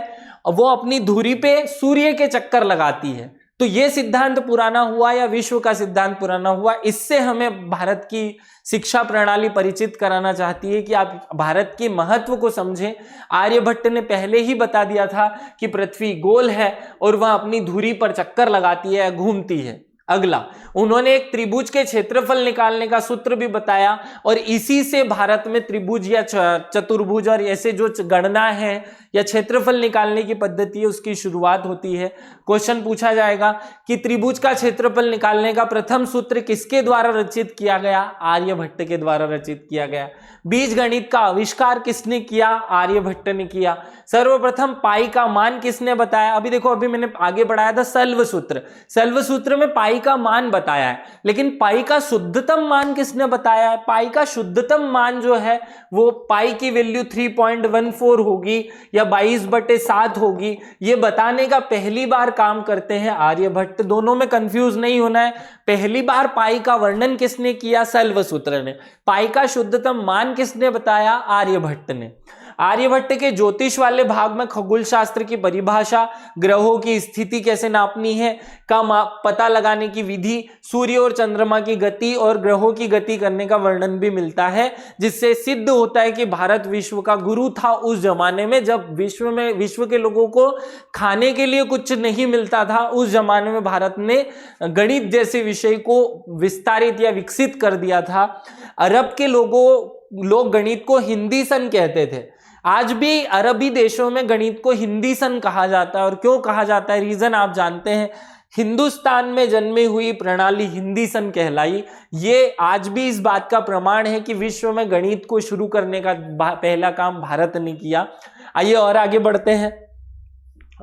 वो अपनी धुरी पे सूर्य के चक्कर लगाती है। तो ये सिद्धांत पुराना हुआ या विश्व का सिद्धांत पुराना हुआ, इससे हमें भारत की शिक्षा प्रणाली परिचित कराना चाहती है कि आप भारत के महत्व को समझें। आर्यभट्ट ने पहले ही बता दिया था कि पृथ्वी गोल है और वह अपनी धुरी पर चक्कर लगाती है, घूमती है। अगला, उन्होंने एक त्रिभुज के क्षेत्रफल निकालने का सूत्र भी बताया और इसी से भारत में त्रिभुज या चतुर्भुज और ऐसे जो गणना है या क्षेत्रफल निकालने की पद्धति है उसकी शुरुआत होती है। क्वेश्चन पूछा जाएगा कि त्रिभुज का क्षेत्रफल निकालने का प्रथम सूत्र किसके द्वारा रचित किया गया? आर्यभट्ट के द्वारा रचित किया गया। बीज गणित का आविष्कार किसने किया? आर्यभट्ट ने किया। सर्वप्रथम पाई का मान किसने बताया? अभी देखो, अभी मैंने आगे बढ़ाया था सल्व सूत्र। सल्व सूत्र में पाई का मान बताया है, लेकिन पाई का शुद्धतम मान किसने बताया है? पाई का शुद्धतम मान जो है वो पाई की वैल्यू 3.14 होगी या 22/7 होगी। ये बताने का पहली बार काम करते हैं आर्यभट्ट। दोनों में कंफ्यूज नहीं होना है। पहली बार पाई का वर्णन किसने किया? सल्व सूत्र ने। पाई का शुद्धतम मान किसने बताया? आर्यभट्ट ने। आर्यभट्ट के ज्योतिष वाले भाग में खगोल शास्त्र की परिभाषा, ग्रहों की स्थिति कैसे नापनी है का पता लगाने की विधि, सूर्य और चंद्रमा की गति और ग्रहों की गति करने का वर्णन भी मिलता है, जिससे सिद्ध होता है कि भारत विश्व का गुरु था उस जमाने में जब विश्व के लोगों को खाने के लिए कुछ नहीं मिलता था। उस जमाने में भारत ने गणित जैसे विषय को विस्तारित या विकसित कर दिया था। अरब के लोग गणित को हिंदी सन कहते थे। आज भी अरबी देशों में गणित को हिंदी सन कहा जाता है। और क्यों कहा जाता है, रीजन आप जानते हैं। हिंदुस्तान में जन्मी हुई प्रणाली हिंदी सन कहलाई। ये आज भी इस बात का प्रमाण है कि विश्व में गणित को शुरू करने का पहला काम भारत ने किया। आइए और आगे बढ़ते हैं।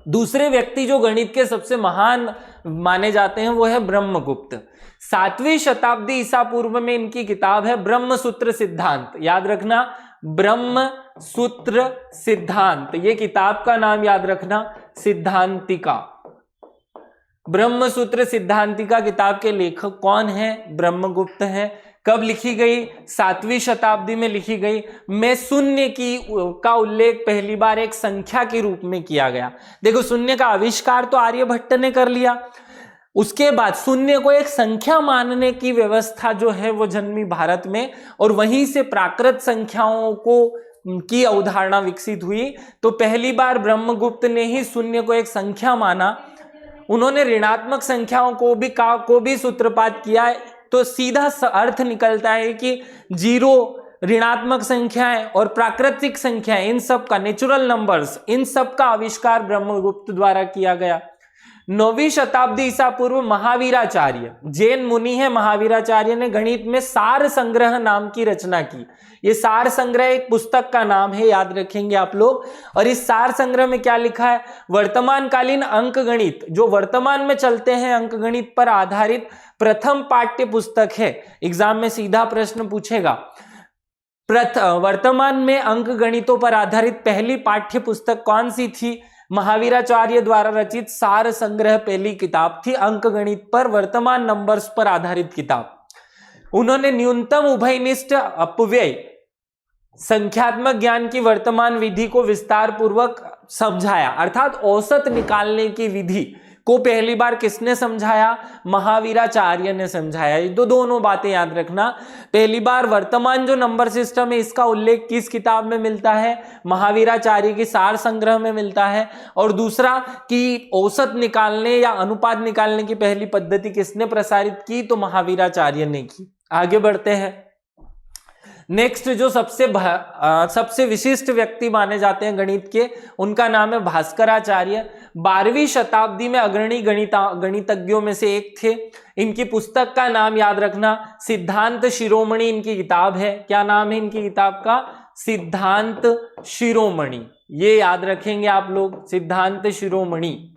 दूसरे व्यक्ति जो गणित के सबसे महान माने जाते हैं वो है ब्रह्मगुप्त। 7वीं शताब्दी ईसा पूर्व में इनकी किताब है ब्रह्मसूत्र सिद्धांत। याद रखना, ब्रह्मसूत्र सिद्धांत। ये किताब का नाम याद रखना, सिद्धांतिका। ब्रह्मसूत्र सिद्धांतिका किताब के लेखक कौन है? ब्रह्मगुप्त हैं। कब लिखी गई? 7वीं शताब्दी में लिखी गई। में शून्य का उल्लेख पहली बार एक संख्या के रूप में किया गया। देखो, शून्य का आविष्कार तो आर्यभट्ट ने कर लिया, उसके बाद शून्य को एक संख्या मानने की व्यवस्था जो है वो जन्मी भारत में, और वहीं से प्राकृत संख्याओं की अवधारणा विकसित हुई। तो पहली बार ब्रह्मगुप्त ने ही शून्य को एक संख्या माना उन्होंने ऋणात्मक संख्याओं को भी सूत्रपात किया है, तो सीधा अर्थ निकलता है कि जीरो, ऋणात्मक संख्याएं और प्राकृतिक संख्याएं, इन सब का, नेचुरल नंबर्स, इन सब का आविष्कार ब्रह्मगुप्त द्वारा किया गया। 9वीं शताब्दी ईसा पूर्व महावीराचार्य, जैन मुनि है महावीराचार्य, ने गणित में सार संग्रह नाम की रचना की। ये सार संग्रह एक पुस्तक का नाम है, याद रखेंगे आप लोग। और इस सार संग्रह में क्या लिखा है? वर्तमान कालीन अंक गणित, जो वर्तमान में चलते हैं अंक गणित पर आधारित प्रथम पाठ्य पुस्तक है। एग्जाम में सीधा प्रश्न पूछेगा, वर्तमान में अंक गणितों पर आधारित पहली पाठ्य पुस्तक कौन सी थी? महावीराचार्य द्वारा रचित सार संग्रह पहली किताब थी, अंक गणित पर, वर्तमान नंबर्स पर आधारित किताब। उन्होंने न्यूनतम उभयनिष्ठ अपव्यय संख्यात्मक ज्ञान की वर्तमान विधि को विस्तार पूर्वक समझाया, अर्थात औसत निकालने की विधि को पहली बार किसने समझाया? महावीराचार्य ने समझाया। ये दोनों बातें याद रखना। पहली बार वर्तमान जो नंबर सिस्टम है इसका उल्लेख किस किताब में मिलता है? महावीराचार्य के सार संग्रह में मिलता है। और दूसरा कि औसत निकालने या अनुपात निकालने की पहली पद्धति किसने प्रसारित की? तो महावीराचार्य ने की। आगे बढ़ते हैं। नेक्स्ट जो सबसे विशिष्ट व्यक्ति माने जाते हैं गणित के, उनका नाम है भास्कराचार्य। 12वीं शताब्दी में अग्रणी गणितज्ञों में से एक थे। इनकी पुस्तक का नाम याद रखना, सिद्धांत शिरोमणि इनकी किताब है। क्या नाम है इनकी किताब का? सिद्धांत शिरोमणि। ये याद रखेंगे आप लोग, सिद्धांत शिरोमणि।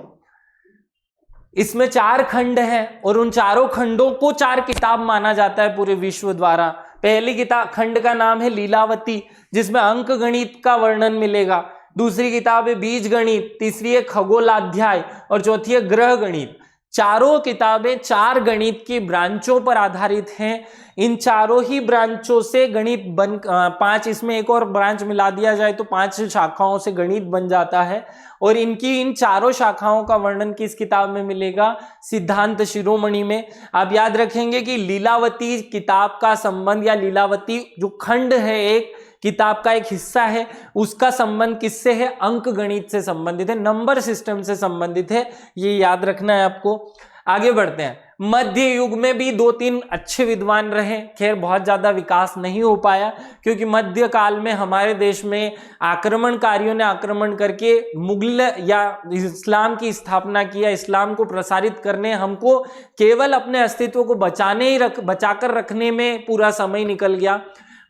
इसमें 4 खंड हैं और उन चारों खंडों को 4 किताब माना जाता है पूरे विश्व द्वारा। पहली किताब खंड का नाम है लीलावती, जिसमें अंक गणित का वर्णन मिलेगा। दूसरी किताब है बीज गणित, तीसरी है खगोलाध्याय और चौथी है ग्रह गणित। चारों किताबें 4 गणित की ब्रांचों पर आधारित हैं। इन चारों ही ब्रांचों से गणित 5, इसमें एक और ब्रांच मिला दिया जाए तो 5 शाखाओं से गणित बन जाता है। और इनकी इन चारों शाखाओं का वर्णन किस किताब में मिलेगा? सिद्धांत शिरोमणि में। आप याद रखेंगे कि लीलावती किताब का संबंध, या लीलावती जो खंड है एक किताब का एक हिस्सा है, उसका संबंध किससे है? अंक गणित से संबंधित है, नंबर सिस्टम से संबंधित है। ये याद रखना है आपको। आगे बढ़ते हैं। मध्य युग में भी 2-3 अच्छे विद्वान रहे। खैर बहुत ज्यादा विकास नहीं हो पाया, क्योंकि मध्य काल में हमारे देश में आक्रमणकारियों ने आक्रमण करके मुगल या इस्लाम की स्थापना किया। इस्लाम को प्रसारित करने, हमको केवल अपने अस्तित्व को बचाकर रखने में पूरा समय निकल गया।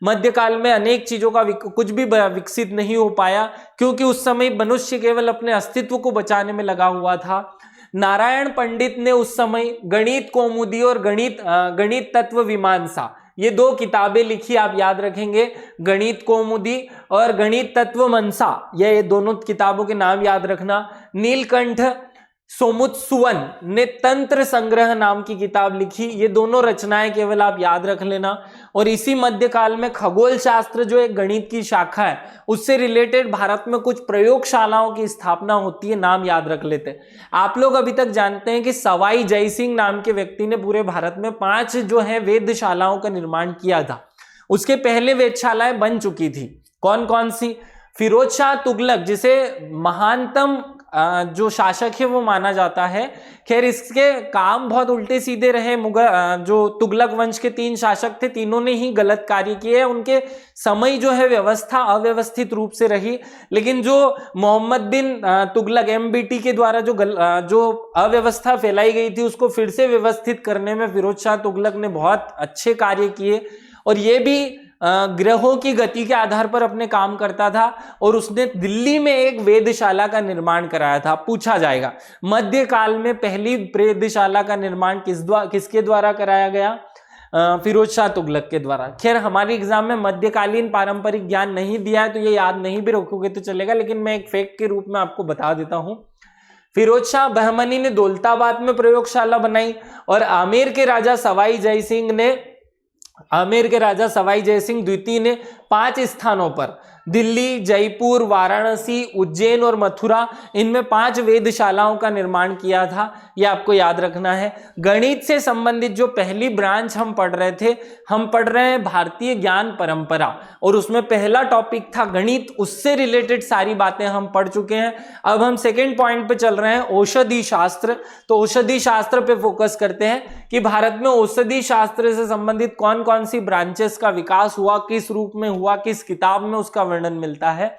मध्यकाल में अनेक चीजों का कुछ भी विकसित नहीं हो पाया, क्योंकि उस समय मनुष्य केवल अपने अस्तित्व को बचाने में लगा हुआ था। नारायण पंडित ने उस समय गणित कौमुदी और गणित तत्व मीमांसा, ये 2 किताबें लिखी। आप याद रखेंगे, गणित कौमुदी और गणित तत्व मीमांसा, ये दोनों किताबों के नाम याद रखना। नीलकंठ सोमुत्सुवन ने तंत्र संग्रह नाम की किताब लिखी। ये दोनों रचनाएं केवल आप याद रख लेना। और इसी मध्यकाल में खगोल शास्त्र जो एक गणित की शाखा है, उससे रिलेटेड भारत में कुछ प्रयोगशालाओं की स्थापना होती है, नाम याद रख लेते हैं। आप लोग अभी तक जानते हैं कि सवाई जयसिंह नाम के व्यक्ति ने पूरे भारत में 5 जो है वेधशालाओं का निर्माण किया था। उसके पहले वेधशालाएं बन चुकी थी। कौन कौन सी? फिरोज शाह तुगलक, जिसे महानतम जो शासक है वो माना जाता है। खैर इसके काम बहुत उल्टे सीधे रहे। जो तुगलक वंश के 3 शासक थे, तीनों ने ही गलत कार्य किए। उनके समय जो है व्यवस्था अव्यवस्थित रूप से रही। लेकिन जो मोहम्मद बिन तुगलक MBT के द्वारा जो अव्यवस्था फैलाई गई थी, उसको फिर से व्यवस्थित करने में फिरोज शाह तुगलक ने बहुत अच्छे कार्य किए। और ये भी ग्रहों की गति के आधार पर अपने काम करता था। और उसने दिल्ली में एक वेधशाला का निर्माण कराया था। पूछा जाएगा मध्यकाल में पहली वेधशाला का निर्माण किसके द्वारा कराया गया? फिरोज शाह तुगलक के द्वारा। खैर हमारे एग्जाम में मध्यकालीन पारंपरिक ज्ञान नहीं दिया है, तो ये याद नहीं भी रखोगे तो चलेगा, लेकिन मैं एक फैक्ट के रूप में आपको बता देता हूं। फिरोज शाह बहमनी ने दौलताबाद में प्रयोगशाला बनाई, और आमेर के राजा सवाई जयसिंह द्वितीय ने 5 स्थानों पर दिल्ली, जयपुर, वाराणसी, उज्जैन और मथुरा, इनमें 5 वेधशालाओं का निर्माण किया था, ये आपको याद रखना है। गणित से संबंधित जो पहली ब्रांच हम पढ़ रहे थे, हम पढ़ रहे हैं भारतीय ज्ञान परंपरा, और उसमें पहला टॉपिक था गणित, उससे रिलेटेड सारी बातें हम पढ़ चुके हैं। अब हम सेकेंड पॉइंट पे चल रहे हैं, औषधि शास्त्र। तो औषधि शास्त्र पे फोकस करते हैं कि भारत में औषधि शास्त्र से संबंधित कौन कौन सी ब्रांचेस का विकास हुआ, किस रूप में हुआ, किस किताब में उसका वर्णन मिलता है।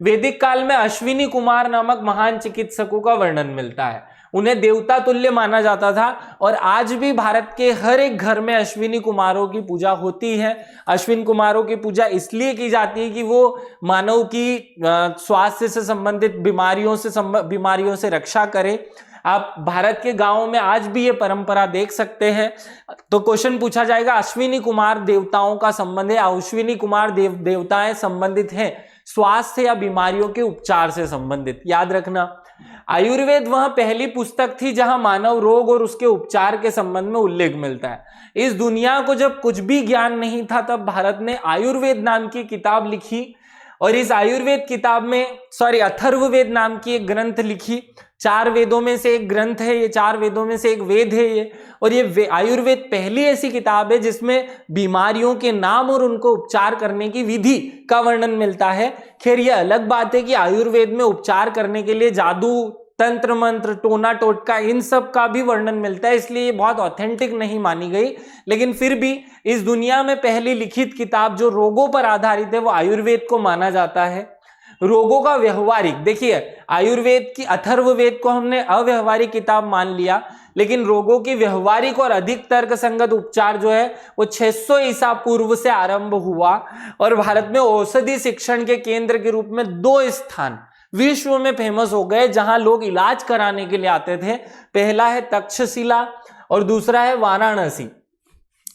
वैदिक काल में अश्विनी कुमार नामक महान चिकित्सकों का वर्णन मिलता है, उन्हें देवता तुल्य माना जाता था, और आज भी भारत के हर एक घर में अश्विनी कुमारों की पूजा होती है। अश्विनी कुमारों की पूजा इसलिए की जाती है कि वो मानव की स्वास्थ्य से संबंधित बीमारियों से रक्षा करे। आप भारत के गांवों में आज भी ये परंपरा देख सकते हैं। तो क्वेश्चन पूछा जाएगा, अश्विनी कुमार देवताओं का संबंध है, अश्विनी कुमार देवताएं संबंधित हैं स्वास्थ्य या बीमारियों के उपचार से संबंधित। याद रखना, आयुर्वेद वह पहली पुस्तक थी जहां मानव रोग और उसके उपचार के संबंध में उल्लेख मिलता है। इस दुनिया को जब कुछ भी ज्ञान नहीं था, तब भारत ने आयुर्वेद नाम की किताब लिखी, और इस आयुर्वेद किताब में अथर्ववेद नाम की एक ग्रंथ लिखी। 4 वेदों में से एक ग्रंथ है ये, 4 वेदों में से एक वेद है ये, और ये आयुर्वेद पहली ऐसी किताब है जिसमें बीमारियों के नाम और उनको उपचार करने की विधि का वर्णन मिलता है। खैर ये अलग बात है कि आयुर्वेद में उपचार करने के लिए जादू, तंत्र मंत्र, टोना टोटका, इन सब का भी वर्णन मिलता है, इसलिए ये बहुत ऑथेंटिक नहीं मानी गई। लेकिन फिर भी इस दुनिया में पहली लिखित किताब जो रोगों पर आधारित है वो आयुर्वेद को माना जाता है। रोगों का व्यवहारिक, देखिए आयुर्वेद की अथर्ववेद को हमने अव्यवहारिक किताब मान लिया, लेकिन रोगों की व्यवहारिक और अधिक तर्क संगत उपचार जो है वो 600 ईसा पूर्व से आरंभ हुआ, और भारत में औषधि शिक्षण के केंद्र के रूप में 2 स्थान विश्व में फेमस हो गए जहां लोग इलाज कराने के लिए आते थे। पहला है तक्षशिला और दूसरा है वाराणसी।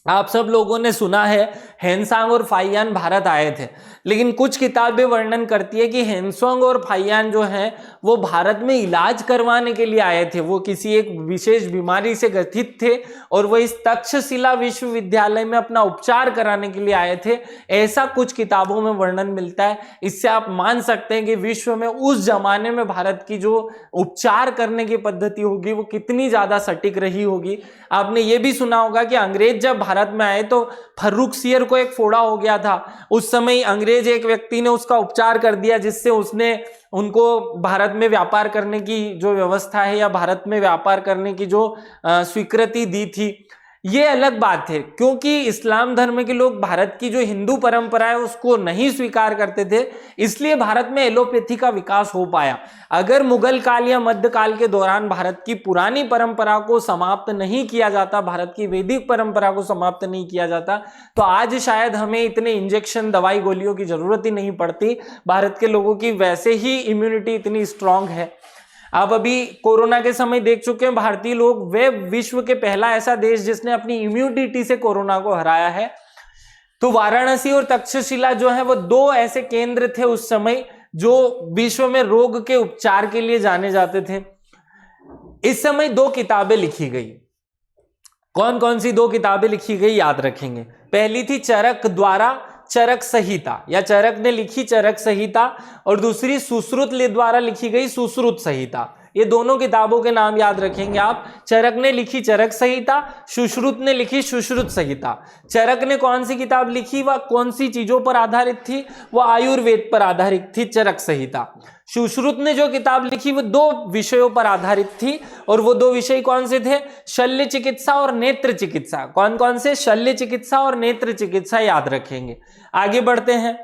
आप सब लोगों ने सुना है हेनसांग और फाहियान भारत आए थे, लेकिन कुछ किताबें वर्णन करती है कि हेनसांग और फाहियान जो हैं वो भारत में इलाज करवाने के लिए आए थे, वो किसी एक विशेष बीमारी से ग्रसित थे और वो इस तक्षशिला विश्वविद्यालय में अपना उपचार कराने के लिए आए थे, ऐसा कुछ किताबों में वर्णन मिलता है। इससे आप मान सकते हैं कि विश्व में उस जमाने में भारत की जो उपचार करने की पद्धति होगी वो कितनी ज्यादा सटीक रही होगी। आपने ये भी सुना होगा कि अंग्रेज जब भारत में आए तो फर्रुखसियर को एक फोड़ा हो गया था, उस समय अंग्रेज एक व्यक्ति ने उसका उपचार कर दिया, जिससे उसने उनको भारत में व्यापार करने की जो व्यवस्था है या भारत में व्यापार करने की जो स्वीकृति दी थी। ये अलग बात है, क्योंकि इस्लाम धर्म के लोग भारत की जो हिंदू परंपरा है उसको नहीं स्वीकार करते थे, इसलिए भारत में एलोपैथी का विकास हो पाया। अगर मुगल काल या मध्य काल के दौरान भारत की पुरानी परंपरा को समाप्त नहीं किया जाता, भारत की वैदिक परंपरा को समाप्त नहीं किया जाता, तो आज शायद हमें इतने इंजेक्शन, दवाई, गोलियों की जरूरत ही नहीं पड़ती। भारत के लोगों की वैसे ही इम्यूनिटी इतनी स्ट्रांग है। आप अभी कोरोना के समय देख चुके हैं, भारतीय लोग वे विश्व के पहला ऐसा देश जिसने अपनी इम्यूनिटी से कोरोना को हराया है। तो वाराणसी और तक्षशिला जो है वो 2 ऐसे केंद्र थे उस समय जो विश्व में रोग के उपचार के लिए जाने जाते थे। इस समय 2 किताबें लिखी गई। कौन कौन सी 2 किताबें लिखी गई याद रखेंगे। पहली थी चरक द्वारा चरक संहिता, या चरक ने लिखी चरक संहिता, और दूसरी सुश्रुत द्वारा लिखी गई सुश्रुत संहिता। ये दोनों किताबों के नाम याद रखेंगे आप। चरक ने लिखी चरक संहिता, सुश्रुत ने लिखी सुश्रुत संहिता। चरक ने कौन सी किताब लिखी, वह कौन सी चीजों पर आधारित थी, वह आयुर्वेद पर आधारित थी, चरक संहिता। सुश्रुत ने जो किताब लिखी वो 2 विषयों पर आधारित थी, और वो 2 विषय कौन से थे, शल्य चिकित्सा और नेत्र चिकित्सा। कौन कौन से, शल्य चिकित्सा और नेत्र चिकित्सा, याद रखेंगे। आगे बढ़ते हैं,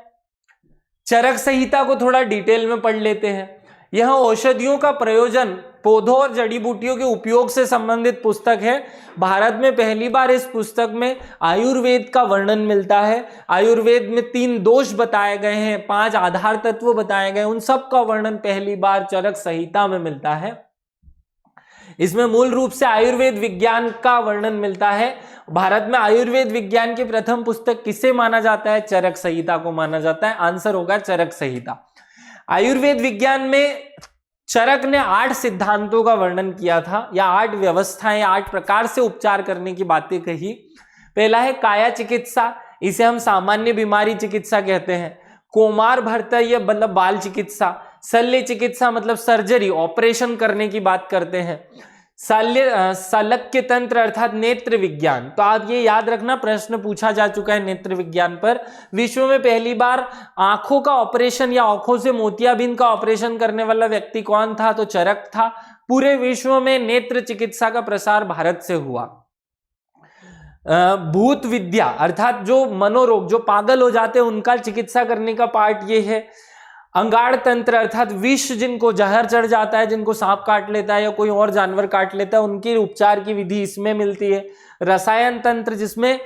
चरक संहिता को थोड़ा डिटेल में पढ़ लेते हैं। यह औषधियों का प्रयोजन, पौधों और जड़ी बूटियों के उपयोग से संबंधित पुस्तक है। भारत में पहली बार इस पुस्तक में आयुर्वेद का वर्णन मिलता है। आयुर्वेद में 3 दोष बताए गए हैं, 5 आधार तत्व बताए गए, उन सब का वर्णन पहली बार चरक संहिता में मिलता है। इसमें मूल रूप से आयुर्वेद विज्ञान का वर्णन मिलता है। भारत में आयुर्वेद विज्ञान की प्रथम पुस्तक किसे माना जाता है, चरक संहिता को माना जाता है। आंसर होगा चरक संहिता। आयुर्वेद विज्ञान में चरक ने 8 सिद्धांतों का वर्णन किया था, या 8 व्यवस्थाएं, 8 प्रकार से उपचार करने की बातें कही। पहला है काया चिकित्सा, इसे हम सामान्य बीमारी चिकित्सा कहते हैं। कोमार भर्तय मतलब बाल चिकित्सा, शल्य चिकित्सा मतलब सर्जरी ऑपरेशन करने की बात करते हैं, शालक्य तंत्र अर्थात नेत्र विज्ञान। तो आप ये याद रखना, प्रश्न पूछा जा चुका है नेत्र विज्ञान पर। विश्व में पहली बार आंखों का ऑपरेशन या आंखों से मोतियाबिंद का ऑपरेशन करने वाला व्यक्ति कौन था? तो चरक था। पूरे विश्व में नेत्र चिकित्सा का प्रसार भारत से हुआ। भूत विद्या अर्थात जो मनोरोग, जो पागल हो जाते हैं उनका चिकित्सा करने का पार्ट ये है। अंगाड़ तंत्र अर्थात विष, जिनको जहर चढ़ जाता है, जिनको सांप काट लेता है या कोई और जानवर काट लेता है, उनकी उपचार की विधि इसमें मिलती है। रसायन तंत्र जिसमें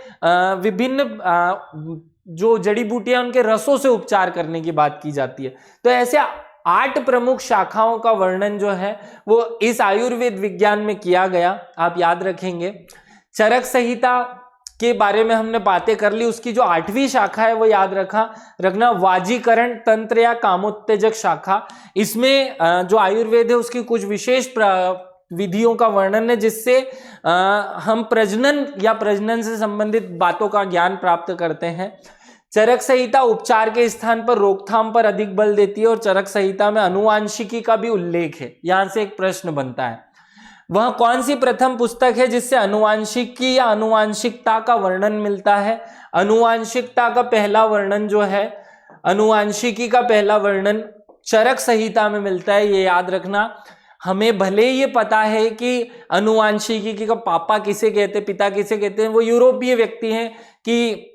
विभिन्न जो जड़ी बूटियां उनके रसों से उपचार करने की बात की जाती है। तो ऐसे 8 प्रमुख शाखाओं का वर्णन जो है वो इस आयुर्वेद विज्ञान में किया गया, आप याद रखेंगे। चरक संहिता के बारे में हमने बातें कर ली, उसकी जो 8वीं शाखा है वो याद रखना वाजीकरण तंत्र या कामोत्तेजक शाखा। इसमें जो आयुर्वेद है उसकी कुछ विशेष विधियों का वर्णन है, जिससे हम प्रजनन या प्रजनन से संबंधित बातों का ज्ञान प्राप्त करते हैं। चरक संहिता उपचार के स्थान पर रोकथाम पर अधिक बल देती है और चरक संहिता में आनुवांशिकी का भी उल्लेख है। यहां से एक प्रश्न बनता है, वह कौन सी प्रथम पुस्तक है जिससे आनुवांशिकी या आनुवांशिकता का वर्णन मिलता है? आनुवांशिकता का पहला वर्णन जो है, आनुवांशिकी का पहला वर्णन चरक संहिता में मिलता है, ये याद रखना। हमें भले ये पता है कि आनुवांशिकी का पापा किसे कहते, पिता किसे कहते हैं, वो यूरोपीय व्यक्ति हैं कि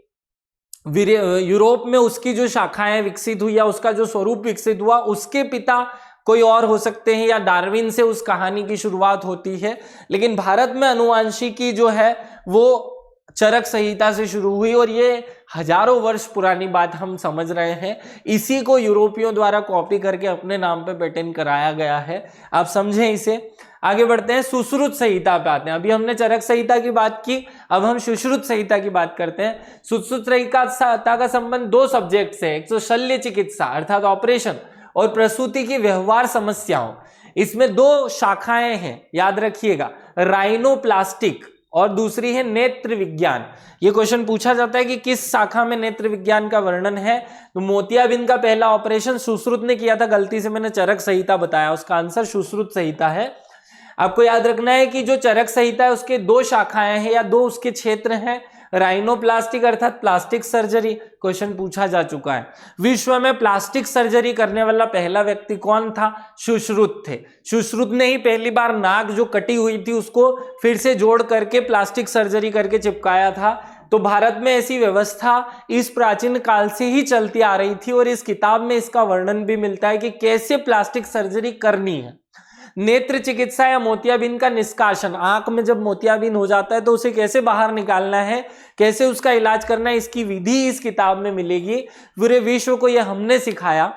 यूरोप में उसकी जो शाखाएं विकसित हुई या उसका जो स्वरूप विकसित हुआ, उसके पिता कोई और हो सकते हैं या डार्विन से उस कहानी की शुरुआत होती है। लेकिन भारत में आनुवांशिकी जो है वो चरक संहिता से शुरू हुई और ये हजारों वर्ष पुरानी बात हम समझ रहे हैं। इसी को यूरोपियों द्वारा कॉपी करके अपने नाम पे पेटेंट कराया गया है, आप समझें इसे। आगे बढ़ते हैं, सुश्रुत संहिता पे आते हैं। अभी हमने चरक संहिता की बात की, अब हम सुश्रुत संहिता की बात करते हैं। सुश्रुत संहिता का संबंध 2 सब्जेक्ट से है, एक तो शल्य चिकित्सा अर्थात ऑपरेशन और प्रसूति की व्यवहार समस्याओं। इसमें 2 शाखाएं हैं, याद रखिएगा, राइनोप्लास्टिक और दूसरी है नेत्र विज्ञान। ये क्वेश्चन पूछा जाता है कि किस शाखा में नेत्र विज्ञान का वर्णन है? तो मोतियाबिंद का पहला ऑपरेशन सुश्रुत ने किया था, गलती से मैंने चरक संहिता बताया, उसका आंसर सुश्रुत संहिता है। आपको याद रखना है कि जो चरक संहिता है उसके 2 शाखाएं हैं या 2 उसके क्षेत्र हैं। राइनोप्लास्टिक अर्थात प्लास्टिक सर्जरी, क्वेश्चन पूछा जा चुका है। विश्व में प्लास्टिक सर्जरी करने वाला पहला व्यक्ति कौन था? सुश्रुत थे। सुश्रुत ने ही पहली बार नाक जो कटी हुई थी उसको फिर से जोड़ करके प्लास्टिक सर्जरी करके चिपकाया था। तो भारत में ऐसी व्यवस्था इस प्राचीन काल से ही चलती आ रही थी और इस किताब में इसका वर्णन भी मिलता है कि कैसे प्लास्टिक सर्जरी करनी है। नेत्र चिकित्सा या मोतियाबिंद का निष्कासन, आंख में जब मोतियाबिंद हो जाता है तो उसे कैसे बाहर निकालना है, कैसे उसका इलाज करना है, इसकी विधि इस किताब में मिलेगी। पूरे विश्व को यह हमने सिखाया।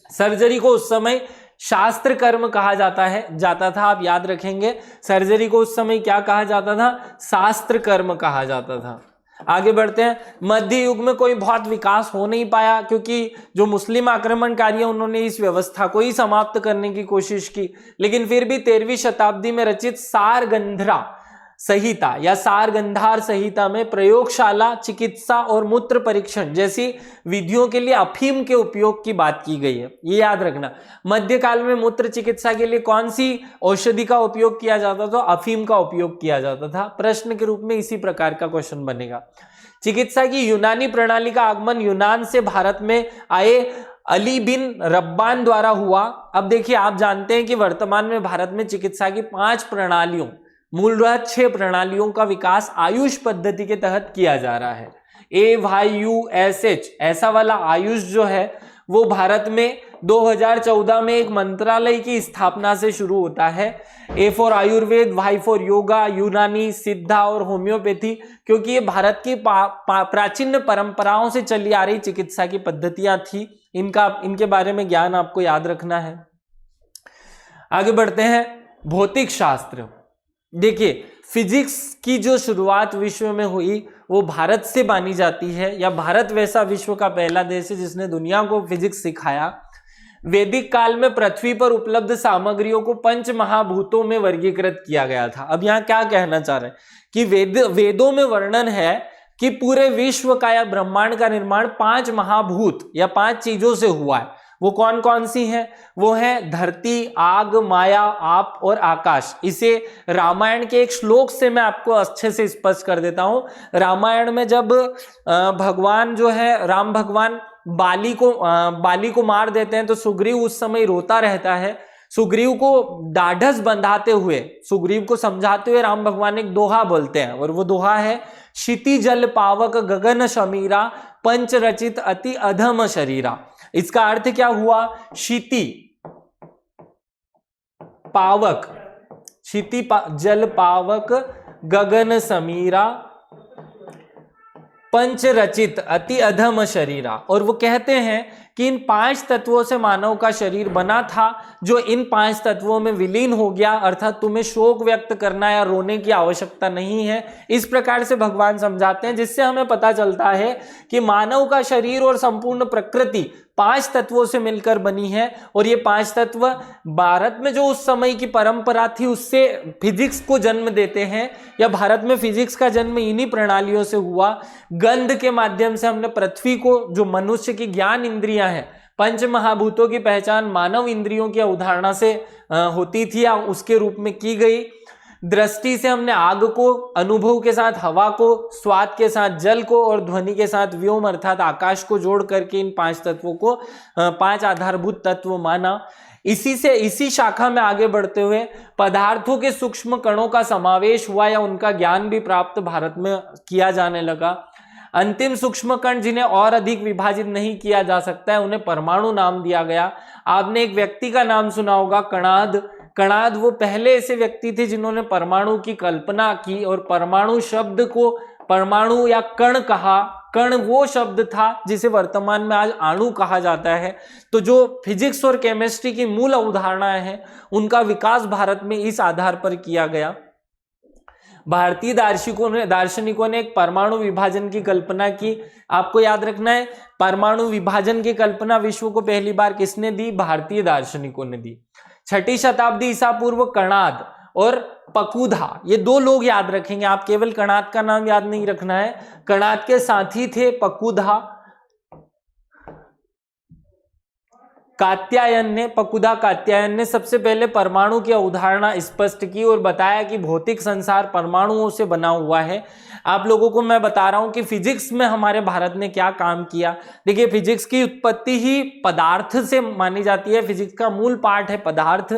सर्जरी को उस समय शास्त्र कर्म कहा जाता था, आप याद रखेंगे। सर्जरी को उस समय क्या कहा जाता था? शास्त्र कर्म कहा जाता था। आगे बढ़ते हैं, मध्य युग में कोई बहुत विकास हो नहीं पाया क्योंकि जो मुस्लिम आक्रमणकारी हैं उन्होंने इस व्यवस्था को ही समाप्त करने की कोशिश की। लेकिन फिर भी 13वीं शताब्दी में रचित सारगंधरा संहिता या सारगंधार संहिता में प्रयोगशाला चिकित्सा और मूत्र परीक्षण जैसी विधियों के लिए अफीम के उपयोग की बात की गई है, ये याद रखना। मध्यकाल में मूत्र चिकित्सा के लिए कौन सी औषधि का उपयोग किया जाता था? अफीम का उपयोग किया जाता था। प्रश्न के रूप में इसी प्रकार का क्वेश्चन बनेगा। चिकित्सा की यूनानी प्रणाली का आगमन यूनान से भारत में आए अली बिन रब्बान द्वारा हुआ। अब देखिए, आप जानते हैं कि वर्तमान में भारत में चिकित्सा की 5 प्रणालियों, मूलतः 6 प्रणालियों का विकास आयुष पद्धति के तहत किया जा रहा है। AYUSH ऐसा वाला आयुष जो है वो भारत में 2014 में एक मंत्रालय की स्थापना से शुरू होता है। A for Ayurveda, Y for yoga, यूनानी, सिद्धा और होम्योपैथी, क्योंकि ये भारत की प्राचीन परंपराओं से चली आ रही चिकित्सा की पद्धतियां थी। इनके बारे में ज्ञान आपको याद रखना है। आगे बढ़ते हैं, भौतिक शास्त्र। देखिए, फिजिक्स की जो शुरुआत विश्व में हुई वो भारत से मानी जाती है, या भारत वैसा विश्व का पहला देश है जिसने दुनिया को फिजिक्स सिखाया। वैदिक काल में पृथ्वी पर उपलब्ध सामग्रियों को 5 महाभूतों में वर्गीकृत किया गया था। अब यहाँ क्या कहना चाह रहे हैं कि वेदों में वर्णन है कि पूरे विश्व का या ब्रह्मांड का निर्माण 5 महाभूत या 5 चीजों से हुआ है। वो कौन कौन सी हैं? वो है धरती, आग, माया, आप और आकाश। इसे रामायण के एक श्लोक से मैं आपको अच्छे से स्पष्ट कर देता हूं। रामायण में जब भगवान जो है राम भगवान बाली को मार देते हैं तो सुग्रीव उस समय रोता रहता है। सुग्रीव को ढाढ़स बंधाते हुए, सुग्रीव को समझाते हुए राम भगवान एक दोहा बोलते हैं और वो दोहा है, क्षिति जल पावक गगन शमीरा पंच रचित अति अधम शरीरा। इसका अर्थ क्या हुआ? क्षिति पावक, जल पावक गगन समीरा पंच रचित अति अधम शरीरा। और वो कहते हैं कि इन 5 तत्वों से मानव का शरीर बना था, जो इन 5 तत्वों में विलीन हो गया, अर्थात तुम्हें शोक व्यक्त करना या रोने की आवश्यकता नहीं है। इस प्रकार से भगवान समझाते हैं, जिससे हमें पता चलता है कि मानव का शरीर और संपूर्ण प्रकृति 5 तत्वों से मिलकर बनी है। और ये 5 तत्व भारत में जो उस समय की परंपरा थी उससे फिजिक्स को जन्म देते हैं, या भारत में फिजिक्स का जन्म इन्हीं प्रणालियों से हुआ। गंध के माध्यम से हमने पृथ्वी को, जो मनुष्य की ज्ञान इंद्रियां हैं, 5 महाभूतों की पहचान मानव इंद्रियों की अवधारणा से होती थी या उसके रूप में की गई। दृष्टि से हमने आग को, अनुभव के साथ हवा को, स्वाद के साथ जल को और ध्वनि के साथ व्योम अर्थात आकाश को जोड़ करके इन 5 तत्वों को 5 आधारभूत तत्व माना। इसी शाखा में आगे बढ़ते हुए पदार्थों के सूक्ष्म कणों का समावेश हुआ या उनका ज्ञान भी प्राप्त भारत में किया जाने लगा। अंतिम सूक्ष्म कण जिन्हें और अधिक विभाजित नहीं किया जा सकता है, उन्हें परमाणु नाम दिया गया। आपने एक व्यक्ति का नाम सुना होगा, कणाद। कणाद वो पहले ऐसे व्यक्ति थे जिन्होंने परमाणु की कल्पना की और परमाणु शब्द को परमाणु या कण कहा। कण वो शब्द था जिसे वर्तमान में आज अणु कहा जाता है। तो जो फिजिक्स और केमिस्ट्री की मूल अवधारणाएं हैं, उनका विकास भारत में इस आधार पर किया गया। भारतीय दार्शनिकों ने एक परमाणु विभाजन की कल्पना की। आपको याद रखना है, परमाणु विभाजन की कल्पना विश्व को पहली बार किसने दी? भारतीय दार्शनिकों ने दी। 6ठी शताब्दी ईसा पूर्व कणाद और पकुधा, ये 2 लोग याद रखेंगे आप। केवल कणाद का नाम याद नहीं रखना है, कणाद के साथी थे पकुधा। पकुधा कात्यायन ने सबसे पहले परमाणु की अवधारणा स्पष्ट की और बताया कि भौतिक संसार परमाणुओं से बना हुआ है। आप लोगों को मैं बता रहा हूं कि फिजिक्स में हमारे भारत ने क्या काम किया। देखिए, फिजिक्स की उत्पत्ति ही पदार्थ से मानी जाती है। फिजिक्स का मूल पार्ट है पदार्थ।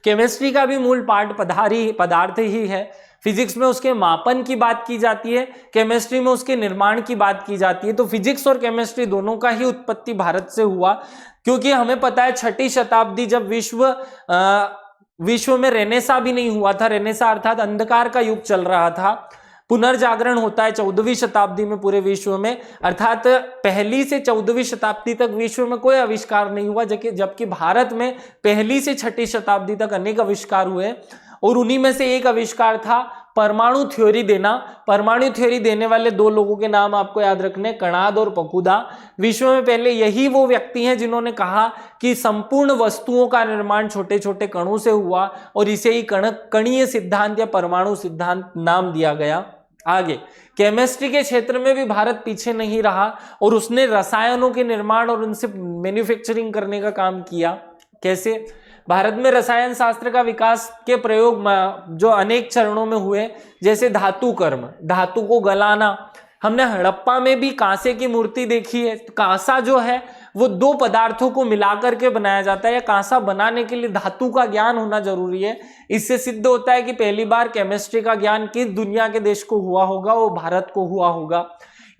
केमिस्ट्री का भी मूल पार्ट पदार्थ ही है। फिजिक्स में उसके मापन की बात की जाती है, केमिस्ट्री में उसके निर्माण की बात की जाती है। तो फिजिक्स और केमिस्ट्री दोनों का ही उत्पत्ति भारत से हुआ, क्योंकि हमें पता है 6ठी शताब्दी जब विश्व में रेनेसा भी नहीं हुआ था। रेनेसा अर्थात अंधकार का युग चल रहा था। पुनर्जागरण होता है 14वीं शताब्दी में पूरे विश्व में, अर्थात 1ली से 14वीं शताब्दी तक विश्व में कोई आविष्कार नहीं हुआ, जबकि भारत में 1ली से 6ठी शताब्दी तक अनेक आविष्कार हुए। और उन्हीं में से एक आविष्कार था परमाणु थ्योरी देना। परमाणु थ्योरी देने वाले 2 लोगों के नाम आपको याद रखने, कणाद और पकुधा। विश्व में पहले यही वो व्यक्ति हैं जिन्होंने कहा कि संपूर्ण वस्तुओं का निर्माण छोटे छोटे कणों से हुआ और इसे ही कणीय सिद्धांत या परमाणु सिद्धांत नाम दिया गया। आगे केमिस्ट्री के क्षेत्र में भी भारत पीछे नहीं रहा और उसने रसायनों के निर्माण और उनसे मैन्युफैक्चरिंग करने का काम किया। कैसे? भारत में रसायन शास्त्र का विकास के प्रयोग जो अनेक चरणों में हुए, जैसे धातु कर्म, धातु को गलाना। हमने हड़प्पा में भी कांसे की मूर्ति देखी है। कांसा जो है वो 2 पदार्थों को मिलाकर के बनाया जाता है। या कांसा बनाने के लिए धातु का ज्ञान होना जरूरी है। इससे सिद्ध होता है कि पहली बार केमिस्ट्री का ज्ञान किस दुनिया के देश को हुआ होगा, वो भारत को हुआ होगा।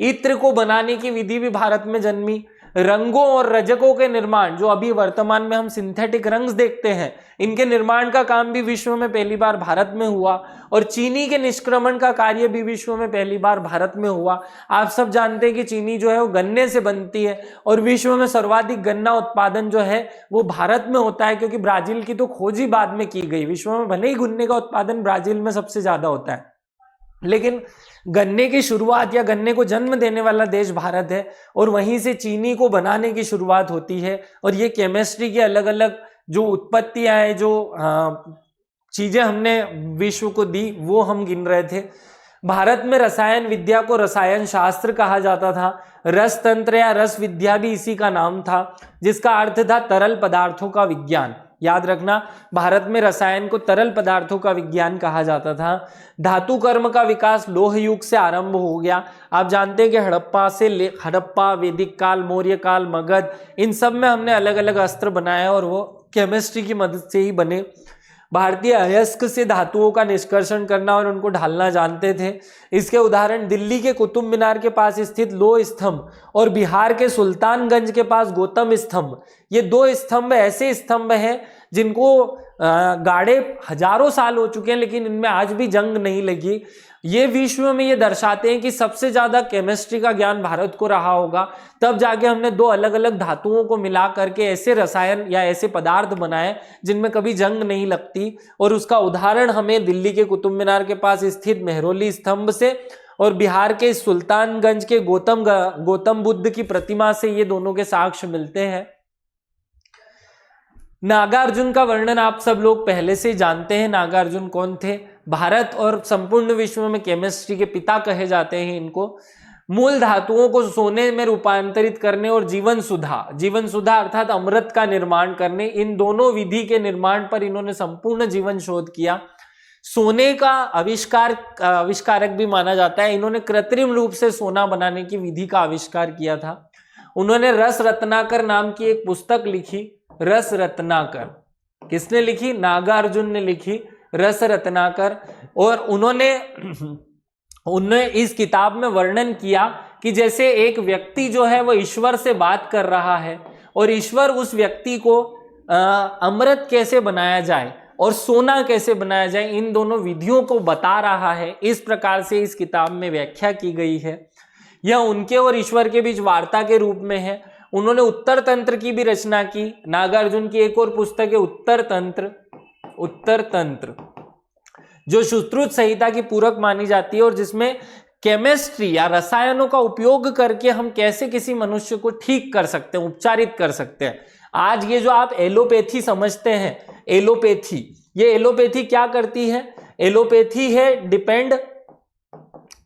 इत्र को बनाने की विधि भी भारत में जन्मी। रंगों और रजकों के निर्माण, जो अभी वर्तमान में हम सिंथेटिक रंग देखते हैं, इनके निर्माण का काम भी विश्व में पहली बार भारत में हुआ। और चीनी के निष्क्रमण का कार्य भी विश्व में पहली बार भारत में हुआ। आप सब जानते हैं कि चीनी जो है वो गन्ने से बनती है और विश्व में सर्वाधिक गन्ना उत्पादन जो है वो भारत में होता है, क्योंकि ब्राजील की तो खोज ही बाद में की गई। विश्व में भले ही गन्ने का उत्पादन ब्राजील में सबसे ज्यादा होता है, लेकिन गन्ने की शुरुआत या गन्ने को जन्म देने वाला देश भारत है और वहीं से चीनी को बनाने की शुरुआत होती है। और ये केमिस्ट्री की अलग अलग जो उत्पत्तियां हैं, जो चीजें हमने विश्व को दी, वो हम गिन रहे थे। भारत में रसायन विद्या को रसायन शास्त्र कहा जाता था। रस तंत्र या रस विद्या भी इसी का नाम था, जिसका अर्थ था तरल पदार्थों का विज्ञान। याद रखना, भारत में रसायन को तरल पदार्थों का विज्ञान कहा जाता था। धातु कर्म का विकास लोह युग से आरंभ हो गया। आप जानते हैं कि हड़प्पा, वैदिक काल, मौर्य काल, मगध, इन सब में हमने अलग अलग अस्त्र बनाए और वो केमिस्ट्री की मदद से ही बने। भारतीय अयस्क से धातुओं का निष्कर्षण करना और उनको ढालना जानते थे। इसके उदाहरण दिल्ली के कुतुब मीनार के पास स्थित लोह स्तंभ और बिहार के सुल्तानगंज के पास गौतम स्तंभ, ये दो स्तंभ ऐसे स्तंभ हैं जिनको गाड़े हजारों साल हो चुके हैं, लेकिन इनमें आज भी जंग नहीं लगी। ये विश्व में ये दर्शाते हैं कि सबसे ज्यादा केमिस्ट्री का ज्ञान भारत को रहा होगा। तब जाके हमने दो अलग अलग धातुओं को मिला करके ऐसे रसायन या ऐसे पदार्थ बनाए जिनमें कभी जंग नहीं लगती, और उसका उदाहरण हमें दिल्ली के कुतुब मीनार के पास स्थित मेहरौली स्तंभ से और बिहार के सुल्तानगंज के गौतम बुद्ध की प्रतिमा से ये दोनों के साक्ष्य मिलते हैं। नागार्जुन का वर्णन आप सब लोग पहले से जानते हैं। नागार्जुन कौन थे? भारत और संपूर्ण विश्व में केमिस्ट्री के पिता कहे जाते हैं इनको। मूल धातुओं को सोने में रूपांतरित करने और जीवन सुधा अर्थात अमृत का निर्माण करने, इन दोनों विधि के निर्माण पर इन्होंने संपूर्ण जीवन शोध किया। सोने का आविष्कारक भी माना जाता है। इन्होंने कृत्रिम रूप से सोना बनाने की विधि का आविष्कार किया था। उन्होंने रस रत्नाकर नाम की एक पुस्तक लिखी। रस रत्नाकर किसने लिखी? नागार्जुन ने लिखी, रस रत्नाकर। और उन्होंने इस किताब में वर्णन किया कि जैसे एक व्यक्ति जो है वो ईश्वर से बात कर रहा है और ईश्वर उस व्यक्ति को अमृत कैसे बनाया जाए और सोना कैसे बनाया जाए, इन दोनों विधियों को बता रहा है। इस प्रकार से इस किताब में व्याख्या की गई है। यह उनके और ईश्वर के बीच वार्ता के रूप में है। उन्होंने उत्तर तंत्र की भी रचना की। नागार्जुन की एक और पुस्तक है उत्तर तंत्र, जो सुश्रुत संहिता की पूरक मानी जाती है और जिसमें केमिस्ट्री या रसायनों का उपयोग करके हम कैसे किसी मनुष्य को ठीक कर सकते हैं, उपचारित कर सकते हैं। आज ये जो आप एलोपैथी समझते हैं, ये एलोपैथी क्या करती है? एलोपैथी है डिपेंड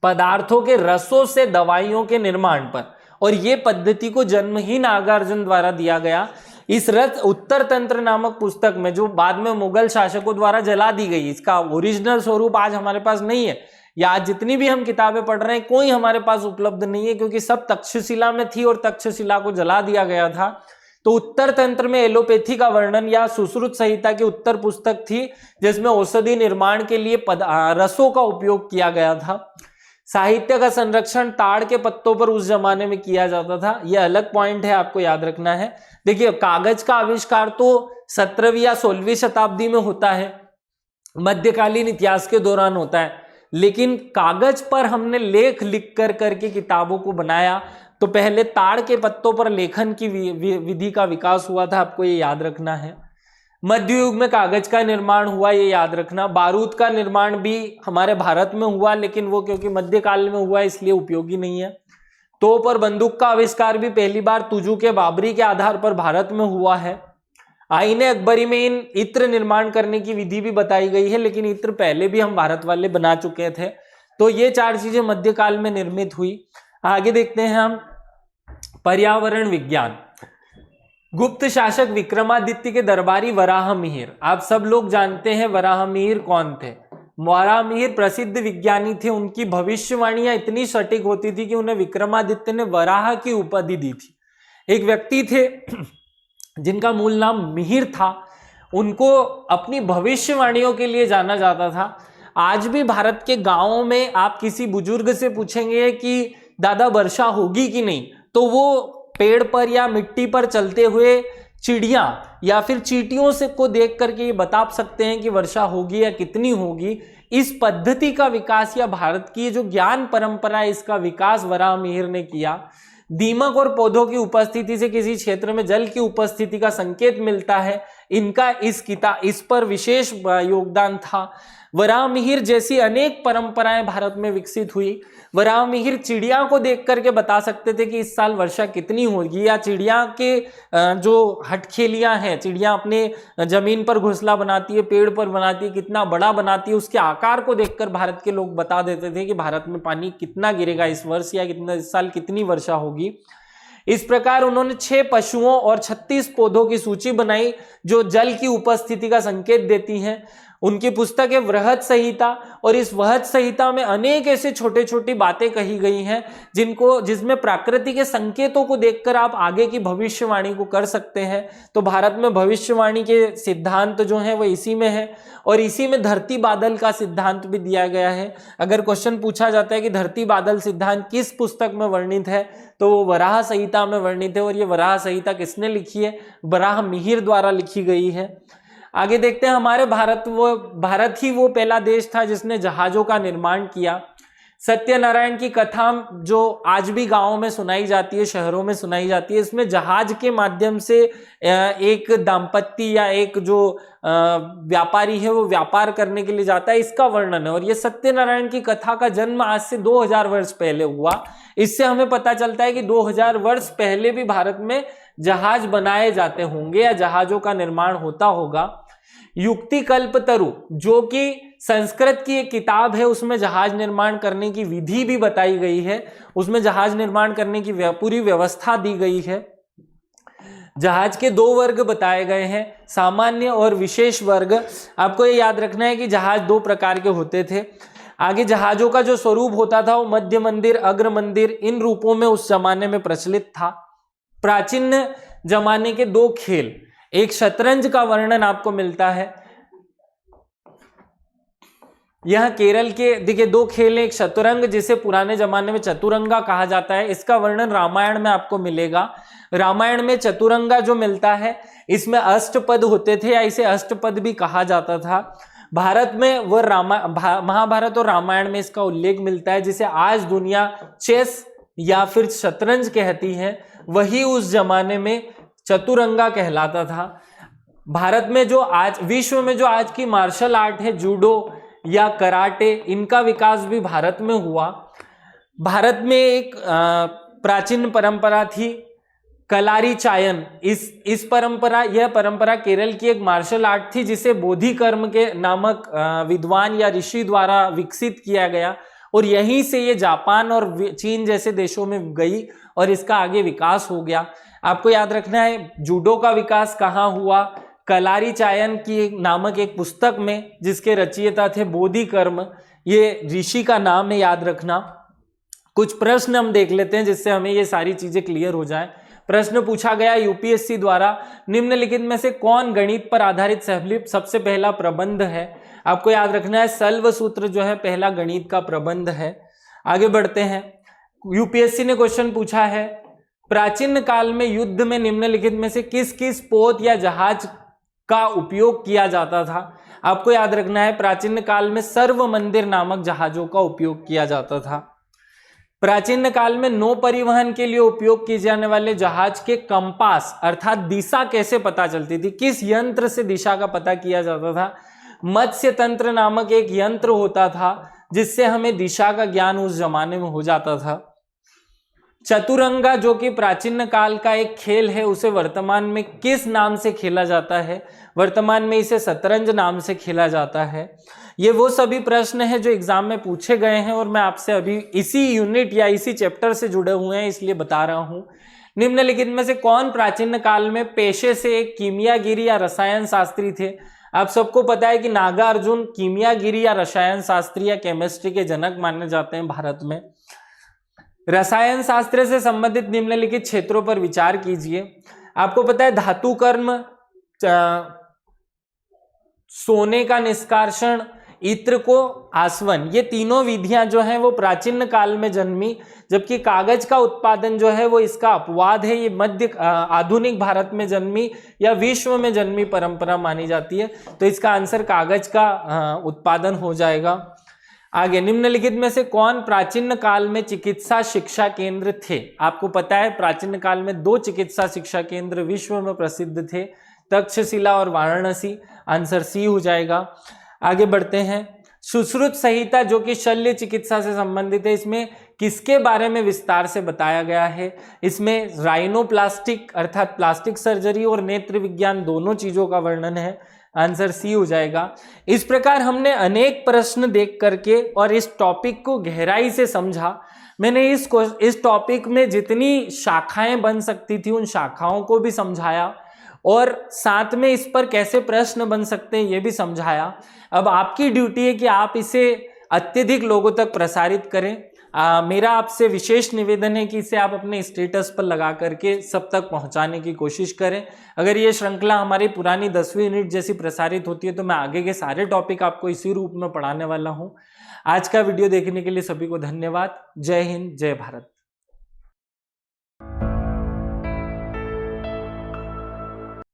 पदार्थों के रसों से दवाइयों के निर्माण पर, और ये पद्धति को जन्म ही नागार्जुन द्वारा दिया गया। इस उत्तर तंत्र नामक पुस्तक में, जो बाद में मुगल शासकों द्वारा जला दी गई, इसका ओरिजिनल स्वरूप आज हमारे पास नहीं है, या आज जितनी भी हम किताबें पढ़ रहे हैं कोई हमारे पास उपलब्ध नहीं है, क्योंकि सब तक्षशिला में थी और तक्षशिला को जला दिया गया था। तो उत्तर तंत्र में एलोपैथी का वर्णन या सुश्रुत संहिता की उत्तर पुस्तक थी, जिसमें औषधि निर्माण के लिए रसों का उपयोग किया गया था। साहित्य का संरक्षण ताड़ के पत्तों पर उस जमाने में किया जाता था। यह अलग पॉइंट है, आपको याद रखना है। देखिए, कागज का आविष्कार तो 17वीं या 16वीं शताब्दी में होता है, मध्यकालीन इतिहास के दौरान होता है, लेकिन कागज पर हमने लेख लिख करके किताबों को बनाया तो पहले ताड़ के पत्तों पर लेखन की विधि का विकास हुआ था। आपको ये याद रखना है। मध्य युग में कागज का निर्माण हुआ, ये याद रखना। बारूद का निर्माण भी हमारे भारत में हुआ, लेकिन वो क्योंकि मध्यकाल में हुआ इसलिए उपयोगी नहीं है। तोप और बंदूक का आविष्कार भी पहली बार तुजू के बाबरी के आधार पर भारत में हुआ है। आईने अकबरी में इन इत्र निर्माण करने की विधि भी बताई गई है, लेकिन इत्र पहले भी हम भारत वाले बना चुके थे। तो ये 4 चीजें मध्यकाल में निर्मित हुई। आगे देखते हैं हम पर्यावरण विज्ञान। गुप्त शासक विक्रमादित्य के दरबारी वराहमिहिर, आप सब लोग जानते हैं वराहमिहिर कौन थे। वराहमिहिर प्रसिद्ध विज्ञानी थे। उनकी भविष्यवाणियां इतनी सटीक होती थी कि उन्हें विक्रमादित्य ने वराह की उपाधि दी थी। एक व्यक्ति थे जिनका मूल नाम मिहिर था, उनको अपनी भविष्यवाणियों के लिए जाना जाता था। आज भी भारत के गांवों में आप किसी बुजुर्ग से पूछेंगे कि दादा वर्षा होगी कि नहीं, तो वो पेड़ पर या मिट्टी पर चलते हुए चिड़िया या फिर चींटियों से को देख करके ये बता सकते हैं कि वर्षा होगी या कितनी होगी। इस पद्धति का विकास या भारत की जो ज्ञान परंपरा है, इसका विकास वराहमिहिर ने किया। दीमक और पौधों की उपस्थिति से किसी क्षेत्र में जल की उपस्थिति का संकेत मिलता है, इनका इस पर विशेष योगदान था। वराहमिहिर जैसी अनेक परंपराएं भारत में विकसित हुई। वराहमिहिर चिड़िया को देख करके बता सकते थे कि इस साल वर्षा कितनी होगी, या चिड़िया के जो हटखेलियां हैं, चिड़िया अपने जमीन पर घोंसला बनाती है, पेड़ पर बनाती है, कितना बड़ा बनाती है, उसके आकार को देखकर भारत के लोग बता देते थे कि भारत में पानी कितना गिरेगा इस वर्ष, या कितना इस साल कितनी वर्षा होगी। इस प्रकार उन्होंने 6 पशुओं और 36 पौधों की सूची बनाई जो जल की उपस्थिति का संकेत देती हैं। उनकी पुस्तक है वृहत संहिता, और इस वृहत संहिता में अनेक ऐसे छोटे छोटी बातें कही गई हैं जिसमें प्रकृति के संकेतों को देखकर आप आगे की भविष्यवाणी को कर सकते हैं। तो भारत में भविष्यवाणी के सिद्धांत जो हैं वो इसी में है, और इसी में धरती बादल का सिद्धांत भी दिया गया है। अगर क्वेश्चन पूछा जाता है कि धरती बादल सिद्धांत किस पुस्तक में वर्णित है, तो वो वराह संहिता में वर्णित है। और ये वराह संहिता किसने लिखी है? वराहमिहिर द्वारा लिखी गई है। आगे देखते हैं, हमारे भारत ही वो पहला देश था जिसने जहाजों का निर्माण किया। सत्यनारायण की कथा जो आज भी गांवों में सुनाई जाती है, शहरों में सुनाई जाती है, इसमें जहाज के माध्यम से एक दाम्पत्य या एक जो व्यापारी है वो व्यापार करने के लिए जाता है, इसका वर्णन है। और ये सत्यनारायण की कथा का जन्म आज से 2000 वर्ष पहले हुआ। इससे हमें पता चलता है कि 2000 वर्ष पहले भी भारत में जहाज बनाए जाते होंगे या जहाजों का निर्माण होता होगा। युक्ति कल्पतरु जो कि संस्कृत की एक किताब है, उसमें जहाज निर्माण करने की विधि भी बताई गई है, उसमें जहाज निर्माण करने की पूरी व्यवस्था दी गई है। जहाज के 2 वर्ग बताए गए हैं, सामान्य और विशेष वर्ग। आपको ये याद रखना है कि जहाज 2 प्रकार के होते थे। आगे जहाजों का जो स्वरूप होता था वो मध्य मंदिर, अग्र मंदिर, इन रूपों में उस जमाने में प्रचलित था। प्राचीन जमाने के 2 खेल, एक शतरंज का वर्णन आपको मिलता है। यह केरल के देखिए 2 खेल, एक शतरंग जिसे पुराने जमाने में चतुरंगा कहा जाता है, इसका वर्णन रामायण में आपको मिलेगा। रामायण में चतुरंगा जो मिलता है इसमें अष्टपद होते थे, या इसे अष्टपद भी कहा जाता था। भारत में वह महाभारत और रामायण में इसका उल्लेख मिलता है, जिसे आज दुनिया चेस या फिर शतरंज कहती है, वही उस जमाने में चतुरंगा कहलाता था। भारत में जो आज विश्व में जो आज की मार्शल आर्ट है, जूडो या कराटे, इनका विकास भी भारत में हुआ। भारत में एक प्राचीन परंपरा थी कलारी चायन। यह परंपरा केरल की एक मार्शल आर्ट थी जिसे बोधिकर्म के नामक विद्वान या ऋषि द्वारा विकसित किया गया, और यहीं से ये जापान और चीन जैसे देशों में गई और इसका आगे विकास हो गया। आपको याद रखना है जूडो का विकास कहाँ हुआ? कलारी चायन की नामक एक पुस्तक में, जिसके रचयिता थे बोधिकर्म, ये ऋषि का नाम है, याद रखना। कुछ प्रश्न हम देख लेते हैं जिससे हमें ये सारी चीजें क्लियर हो जाएं। प्रश्न पूछा गया यूपीएससी द्वारा, निम्नलिखित में से कौन गणित पर आधारित सबसे पहला प्रबंध है? आपको याद रखना है सल्व सूत्र जो है पहला गणित का प्रबंध है। आगे बढ़ते हैं, यूपीएससी ने क्वेश्चन पूछा है, प्राचीन काल में युद्ध में निम्नलिखित में से किस किस पोत या जहाज का उपयोग किया जाता था? आपको याद रखना है प्राचीन काल में सर्व मंदिर नामक जहाजों का उपयोग किया जाता था। प्राचीन काल में नौ परिवहन के लिए उपयोग किए जाने वाले जहाज के कंपास अर्थात दिशा कैसे पता चलती थी? किस यंत्र से दिशा का पता किया जाता था? मत्स्य तंत्र नामक एक यंत्र होता था जिससे हमें दिशा का ज्ञान उस जमाने में हो जाता था। चतुरंगा जो कि प्राचीन काल का एक खेल है, उसे वर्तमान में किस नाम से खेला जाता है? वर्तमान में इसे शतरंज नाम से खेला जाता है। ये वो सभी प्रश्न हैं जो एग्जाम में पूछे गए हैं और मैं आपसे अभी इसी यूनिट या इसी चैप्टर से जुड़े हुए हैं इसलिए बता रहा हूं। निम्नलिखित में से कौन प्राचीन काल में पेशे से एक कीमियागिरी या रसायन शास्त्री थे? आप सबको पता है कि नागार्जुन कीमियागिरी या रसायन शास्त्री या केमिस्ट्री के जनक माने जाते हैं भारत में। रसायन शास्त्र से संबंधित निम्नलिखित क्षेत्रों पर विचार कीजिए। आपको पता है धातु कर्म, सोने का निष्कासन, इत्र को आसवन, ये तीनों विधियां जो हैं वो प्राचीन काल में जन्मी, जबकि कागज का उत्पादन जो है वो इसका अपवाद है। ये मध्य आधुनिक भारत में जन्मी या विश्व में जन्मी परंपरा मानी जाती है। तो इसका आंसर कागज का उत्पादन हो जाएगा। आगे, निम्नलिखित में से कौन प्राचीन काल में चिकित्सा शिक्षा केंद्र थे? आपको पता है प्राचीन काल में 2 चिकित्सा शिक्षा केंद्र विश्व में प्रसिद्ध थे, तक्षशिला और वाराणसी, आंसर सी हो जाएगा। आगे बढ़ते हैं। सुश्रुत संहिता जो कि शल्य चिकित्सा से संबंधित है, इसमें किसके बारे में विस्तार से बताया गया है? इसमें राइनोप्लास्टिक अर्थात प्लास्टिक सर्जरी और नेत्र विज्ञान दोनों चीजों का वर्णन है, आंसर सी हो जाएगा। इस प्रकार हमने अनेक प्रश्न देख करके और इस टॉपिक को गहराई से समझा। मैंने इस टॉपिक में जितनी शाखाएं बन सकती थी उन शाखाओं को भी समझाया और साथ में इस पर कैसे प्रश्न बन सकते हैं ये भी समझाया। अब आपकी ड्यूटी है कि आप इसे अत्यधिक लोगों तक प्रसारित करें। मेरा आपसे विशेष निवेदन है कि इसे आप अपने स्टेटस पर लगा करके सब तक पहुंचाने की कोशिश करें। अगर ये श्रृंखला हमारी पुरानी 10वीं यूनिट जैसी प्रसारित होती है तो मैं आगे के सारे टॉपिक आपको इसी रूप में पढ़ाने वाला हूं। आज का वीडियो देखने के लिए सभी को धन्यवाद। जय हिंद, जय भारत।